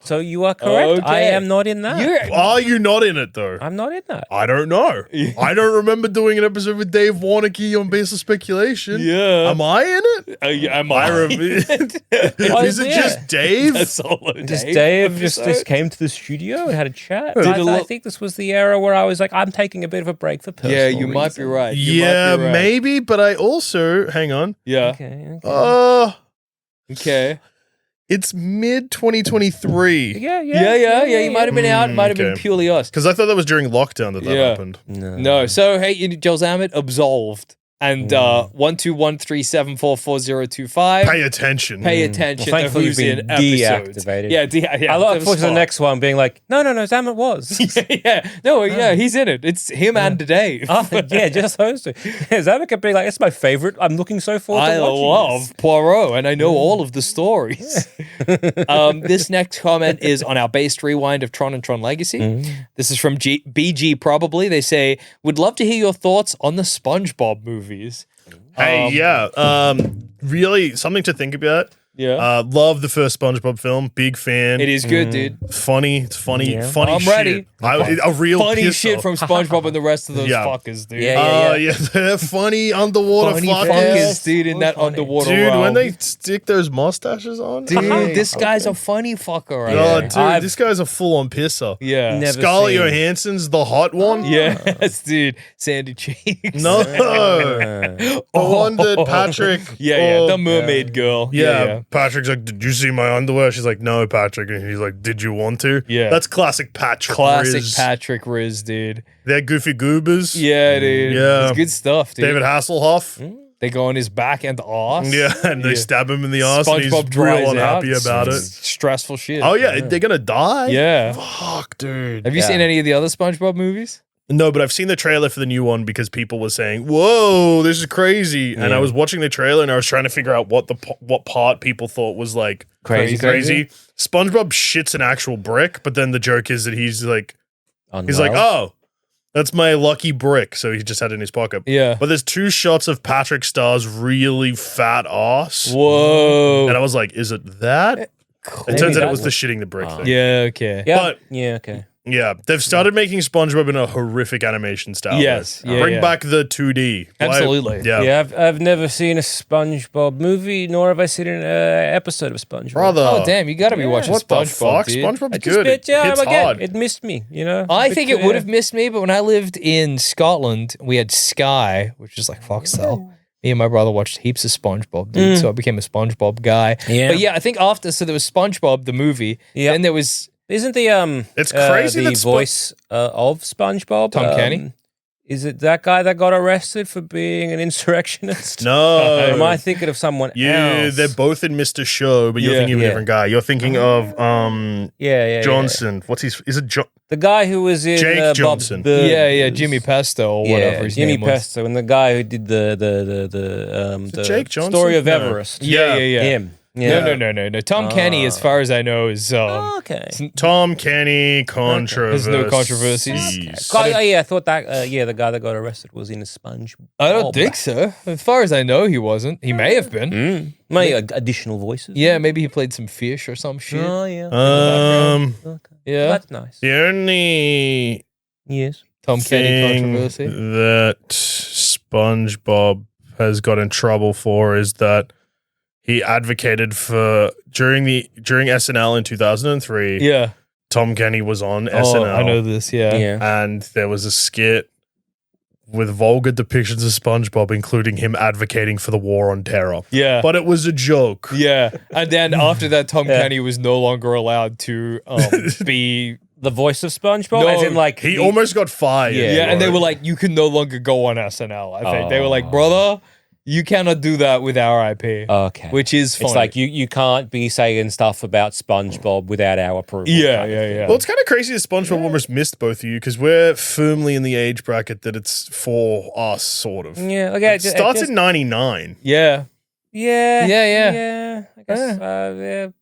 So you are correct. Okay. I am not in that. Are you not in it, though? I'm not in that. I don't know. I don't remember doing an episode with Dave Warnocky on Baseless Speculation. Yeah. Am I in it? Am I? Is it just Dave? A solo Dave. Just Dave just came to the studio and had a chat. I think this was the era where I was like, I'm taking a bit of a break for personal Yeah, you might be right. Maybe, but I also, hang on. Yeah. Okay. Okay. It's mid 2023. Yeah. You might have been out. It might have been purely us. Because I thought that was during lockdown that happened. No. So, hey, Joel Zamet, absolved. And 1213744025. Pay attention. Pay attention Well, to who's in episodes. Deactivated. Yeah. I look forward to the next one being like, no, Zamet was. He's in it. It's him and Dave. Just those two. Zamet could be like, it's my favorite. I'm looking so forward to watching love Poirot, and I know all of the stories. This next comment is on our based rewind of Tron and Tron Legacy. This is from BG Probably. They say, would love to hear your thoughts on the SpongeBob movies. Hey, really something to think about. Yeah. Love the first SpongeBob film. Big fan. It is good, dude. Funny. It's funny. Yeah. Funny I'm shit. ready. A real Funny piss shit off. from SpongeBob and the rest of those Yeah. fuckers, dude. Yeah, they're funny underwater Funny fuckers. fuckers, dude, in that funny. underwater Dude, realm. when they stick those mustaches on. Dude, this guy's a funny fucker, right? Oh, there. dude, this guy's a full-on pisser. Yeah. Never Scarlett seen. Johansson's the hot one. Yes, dude. Sandy Cheeks. No, the one that Patrick. Yeah, oh, the mermaid girl. Yeah, Patrick's like, did you see my underwear? She's like, no, Patrick. And he's like, did you want to? Yeah. That's classic Patrick. Classic Riz. Patrick Riz, dude. They're goofy goobers. Yeah, dude. Yeah. It's good stuff, dude. David Hasselhoff. They go on his back and the arse. Yeah, and they stab him in the ass and he's SpongeBob dries real out. unhappy about it. Stressful shit. Oh, yeah, they're going to die? Yeah. Fuck, dude. Have you seen any of the other SpongeBob movies? No, but I've seen the trailer for the new one because people were saying, whoa, this is crazy. And I was watching the trailer and I was trying to figure out what part people thought was like Crazy. SpongeBob shits an actual brick, but then the joke is that he's like, Unwell. oh, that's my lucky brick. So he just had it in his pocket. Yeah. But there's 2 shots of Patrick Starr's really fat ass. Whoa. And I was like, is it that? It turns out that it was the was- shitting the brick thing. Yeah, okay. Yeah. But- yeah. Okay. Yeah, they've started making SpongeBob in a horrific animation style. Yes, though. yeah, Bring yeah. back the 2D. Absolutely. Yeah. Yeah, I've never seen a SpongeBob movie, nor have I seen an episode of SpongeBob. Brother. Oh, damn. You got to be watching What the SpongeBob, fuck? dude. SpongeBob's I just good. bet, yeah, It's again, hard. it missed me, you know? I think it would have missed me, but when I lived in Scotland, we had Sky, which is like Foxtel. Me and my brother watched heaps of SpongeBob, dude. So I became a SpongeBob guy. Yeah. But yeah, I think after, so there was SpongeBob, the movie. Yeah. Then there was, Isn't the It's crazy the that voice of SpongeBob Tom Kenny? Is it that guy that got arrested for being an insurrectionist? No. Or am I thinking of someone else? They're both in Mr. Show, but you're thinking of a different guy. You're thinking of yeah. Johnson. What's his? Is it The guy who was in Jake Bob Johnson. Burgers. Jimmy Pesto or whatever his Jimmy name was. Pesto, and the guy who did the Jake Johnson? Story of No. Everest. Yeah. Him. Yeah. No. Tom Kenny, as far as I know, is Okay. Tom Kenny controversy. There's no controversies. I thought that. The guy that got arrested was in a Sponge. I don't think so. As far as I know, he wasn't. He may have been. Maybe additional voices. Yeah, maybe he played some fish or some shit. Oh yeah. Um, Yeah. That's nice. the only Yes. Tom Kenny thing controversy. that SpongeBob has got in trouble for is that he advocated for during SNL in 2003. Yeah. Tom Kenny was on Oh, SNL. I know this. Yeah. Yeah. And there was a skit with vulgar depictions of SpongeBob, including him advocating for the war on terror. Yeah. But it was a joke. Yeah. And then after that, Tom Kenny was no longer allowed to be. The voice of SpongeBob, No, as in like He almost got fired. Yeah. And they bro. were like, you can no longer go on SNL. I think they were like, brother, you cannot do that with our IP. Okay. Which is funny. It's like you can't be saying stuff about SpongeBob without our approval. Yeah. Well, it's kind of crazy that SpongeBob almost missed both of you because we're firmly in the age bracket that it's for us, sort of. Yeah. Okay. It starts in 99. Yeah. Yeah. Yeah. Yeah. I guess.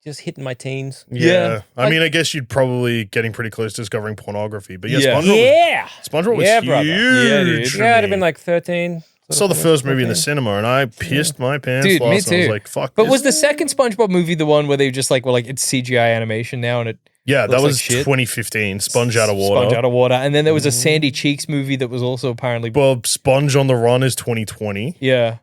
Just hitting my teens. Yeah. I mean, I guess you'd probably getting pretty close to discovering pornography. But yeah, Yeah. SpongeBob was Yeah, huge. brother. Yeah, dude. for Yeah, I'd have me. been like 13. I saw the first movie in the cinema and I pissed my pants. Dude, me last and I was too. like, fuck But this. was the second SpongeBob movie the one where they just like were like it's CGI animation now and it Yeah, looks that like was shit? 2015. Sponge Out of Water. Sponge Out of Water, and then there was a Sandy Cheeks movie that was also apparently Well, Sponge on the Run is 2020. yeah.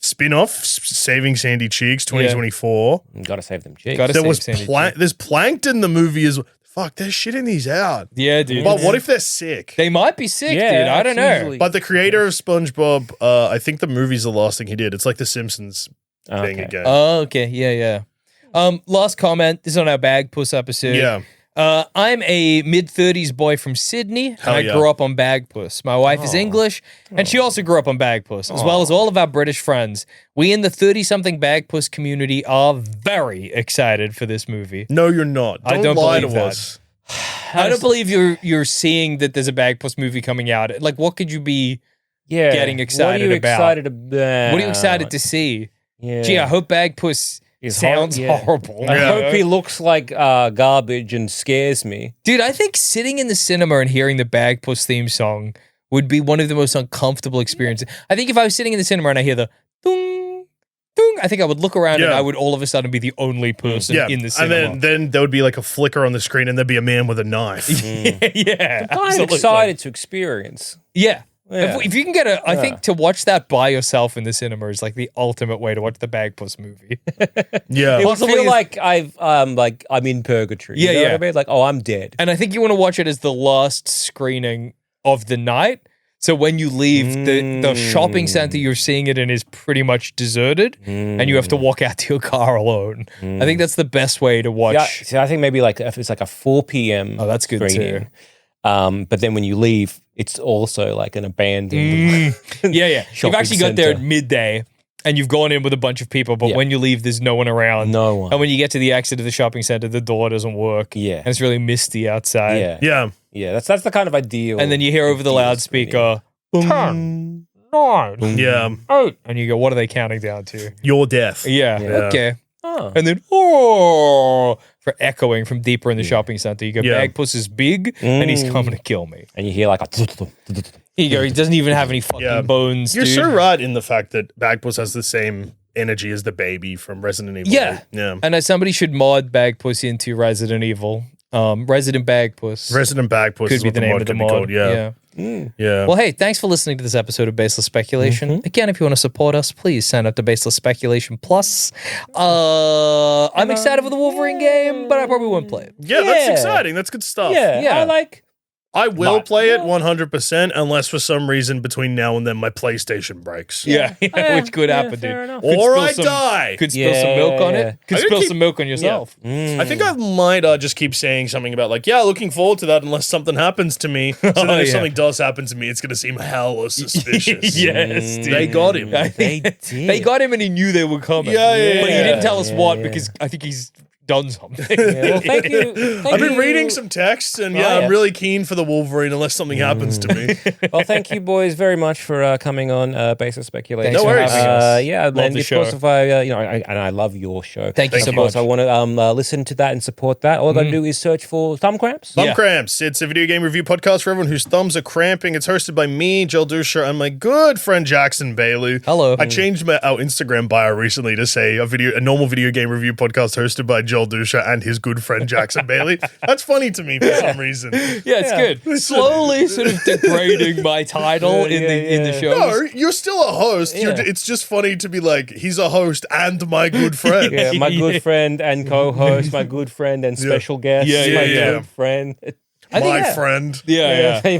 Spin-off, Saving Sandy Cheeks, 2024. Gotta save them cheeks. Gotta There save was Sandy Cheeks. there's plankton. The movie is fuck. They're shitting these out. Yeah, dude. But what if they're sick? They might be sick, Yeah, dude. I don't know. usually- But the creator of SpongeBob, I think the movie's the last thing he did. It's like the Simpsons thing Okay. again. Oh, okay. Yeah. Last comment. This is on our Bag Puss episode. Yeah. I'm a mid-30s boy from Sydney, and Hell I yeah. grew up on Bagpuss. My wife is English, and she also grew up on Bagpuss, as well as all of our British friends. We in the 30-something Bagpuss community are very excited for this movie. No, you're not. I don't lie believe to that. us. I don't believe you're seeing that there's a Bagpuss movie coming out. Like, what could you be getting excited What are you about? excited about? What are you excited to see? Yeah. Gee, I hope Bagpuss sounds horrible. I Yeah. hope he looks like garbage and scares me. Dude, I think sitting in the cinema and hearing the Bagpuss theme song would be one of the most uncomfortable experiences. I think if I was sitting in the cinema and I hear the dung, I think I would look around and I would all of a sudden be the only person in the cinema. And then there would be like a flicker on the screen and there'd be a man with a knife. Yeah. I'm kind of excited to experience. Yeah. If you can get I think to watch that by yourself in the cinema is like the ultimate way to watch the Bagpuss movie. It would feel like I'm in purgatory. You know what I mean? Like, oh, I'm dead. And I think you want to watch it as the last screening of the night. So when you leave, the shopping center you're seeing it in is pretty much deserted, and you have to walk out to your car alone. I think that's the best way to watch. Yeah, see, I think maybe like if it's like a 4 p.m. that's good screening. Too. But then when you leave, it's also like an abandoned. You've actually got there at midday. And you've gone in with a bunch of people, but when you leave, there's no one around. No one. And when you get to the exit of the shopping center, the door doesn't work. Yeah. And it's really misty outside. Yeah. That's the kind of ideal. And then you hear over the loudspeaker, 10, 9, 8. And you go, what are they counting down to? Your death. Yeah. Okay. Oh. And then, for echoing from deeper in the shopping center, you go, Bagpuss is big, and he's coming to kill me. And you hear like a... He doesn't even have any fucking bones, You're dude. so right in the fact that Bagpuss has the same energy as the baby from Resident Evil. Yeah. And somebody should mod Bagpuss into Resident Evil. Resident Bagpuss. Resident Bagpuss could be the name of the mod. Yeah. Well, hey, thanks for listening to this episode of Baseless Speculation. Again, if you want to support us, please sign up to Baseless Speculation Plus. I'm excited for the Wolverine game, but I probably won't play it. Yeah, that's exciting. That's good stuff. Yeah. I will play it 100% unless for some reason between now and then my PlayStation breaks. Which could happen, dude. Or I die. Could spill some milk on it. Could spill some milk on yourself. I think I might just keep saying something about like, looking forward to that unless something happens to me. So then if something does happen to me, it's going to seem hella suspicious. Yes, dude. They got him. They did. They got him and he knew they were coming. But he didn't tell us what because I think he's done something. Well, thank you. I've been reading some texts and I'm really keen for the Wolverine unless something happens to me. Well, thank you boys very much for coming on Baseless Speculation. Thanks no worries. for having us. And Love the of show. course, if I love your show. Thank you so Of course, much. I want to listen to that and support that. All I got to do is search for Thumb Cramps. Thumb Cramps. It's a video game review podcast for everyone whose thumbs are cramping. It's hosted by me, Joel Dusha, and my good friend Jackson Bailey. Hello. I changed our Instagram bio recently to say a normal video game review podcast hosted by Joel Dusha and his good friend Jackson Bailey. That's funny to me for some reason. Yeah, it's good. Slowly sort of degrading my title in the show. No, you're still a host. It's just funny to be like, he's a host and my good friend. My good friend and co-host, my good friend and special guest, my good friend. My friend.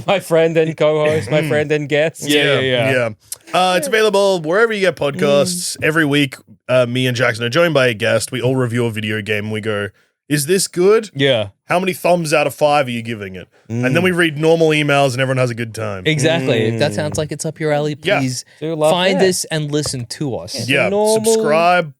My friend and co-host, my friend and guest. It's available wherever you get podcasts. Every week, me and Jackson are joined by a guest. We all review a video game and we go, is this good? Yeah. How many thumbs out of 5 are you giving it? And then we read normal emails and everyone has a good time. Exactly. If that sounds like it's up your alley, please find us and listen to us. Yeah, subscribe.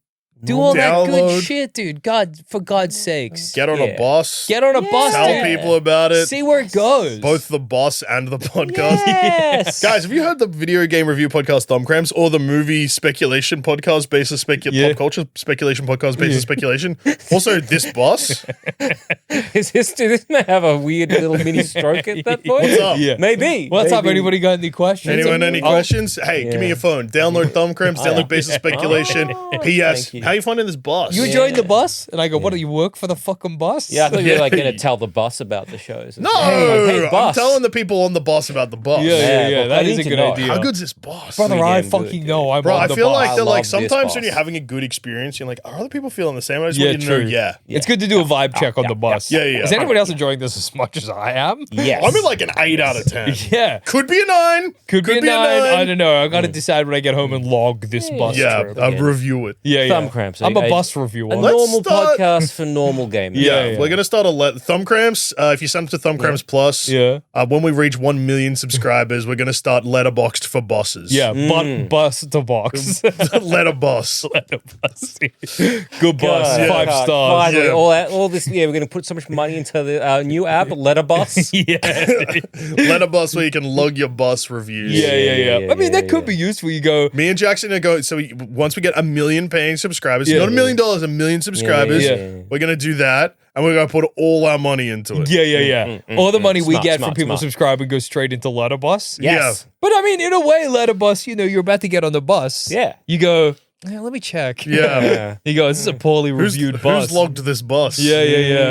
Do all that good shit, dude. For God's sakes. Get on a bus. Get on a bus. Tell people about it. See where it goes. Both the boss and the podcast. Yes. Guys, have you heard the video game review podcast Thumb Cramps or the movie speculation podcast Baseless Pop culture speculation podcast Baseless Speculation? Also, this boss. Doesn't it have a weird little mini stroke at that point? What's up? Yeah. Maybe. What's up? Anybody got any questions? Anyone any questions? Hey, give me your phone. Download Thumb Cramps, download Baseless Speculation. P.S. How you finding this boss? You joined the bus? And I go, what, do you work for the fucking bus? Yeah, I thought you were like going to tell the boss about the shows. No, hey, I'm boss. telling the people on the boss about the boss. Yeah. That is a good idea. How good's this boss? Brother, I fucking know. I'm Bro, on I the feel boss. like they're like this sometimes boss. when you're having a good experience, you're like, are other people feeling the same? I just want you to know, It's good to do a vibe check on the bus. Yeah. Is anybody else enjoying this as much as I am? Yes. I'm at like an 8 out of 10. Yeah. Could be a 9. Could be a 9. I don't know. I got to decide when I get home and log this bus trip. I'll review it. Yeah. Thumb Cramps. I'm a bus reviewer. A normal podcast for normal gamers. Yeah. We're going to start a Thumb Cramps. If you sign up to Thumb Cramps Plus, when we reach 1 million subscribers, we're going to start letterboxed for bosses. Yeah, bus to box. Letter boss. Good boss. 5 stars. Finally, all this. Yeah, we're going to put so much money into the new app, Letterbox. Letterbox where you can log your boss reviews. Yeah. I mean, that could be useful. You go. Me and Jackson are going. So once we get 1 million paying subscribers, not $1 million, 1 million subscribers, we're going to do that. And we're going to put all our money into it. Yeah. All the money we get from people subscribing goes straight into Letterbox. Yes. But I mean, in a way, Letterbox, you're about to get on the bus. Yeah. You go, Let me check. Yeah. He goes, this is a poorly reviewed bus. Who's logged this bus? Yeah.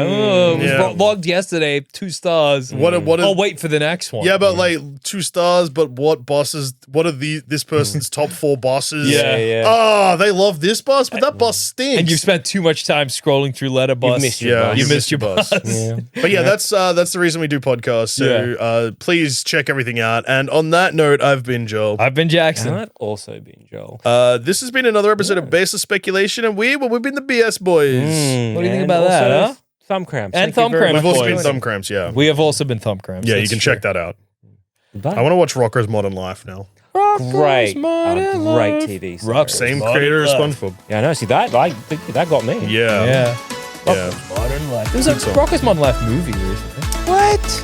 Oh, it was logged yesterday, 2 stars. I'll wait for the next one. Yeah, but like 2 stars, but what bosses, what are this person's top 4 bosses? Yeah. Oh, they love this bus, but that bus stinks. And you've spent too much time scrolling through Letterboxd. You missed your bus. You missed your bus. But yeah, that's the reason we do podcasts. So please check everything out. And on that note, I've been Joel. I've been Jackson. And I've also been Joel. This has been another episode of Baseless Speculation, and we've been the BS Boys. What do you think about that, huh? Thumb cramps. And thumb cramps. We've also been Thumb Cramps, yeah. We have also been Thumb Cramps. Yeah, you can check that out. I want to watch Rocko's Modern Life now. Great TV. Same creator as SpongeBob. Yeah, I know. See, that got me. Yeah. Rocko's Modern Life. There was a Rocko's Modern Life movie recently. What?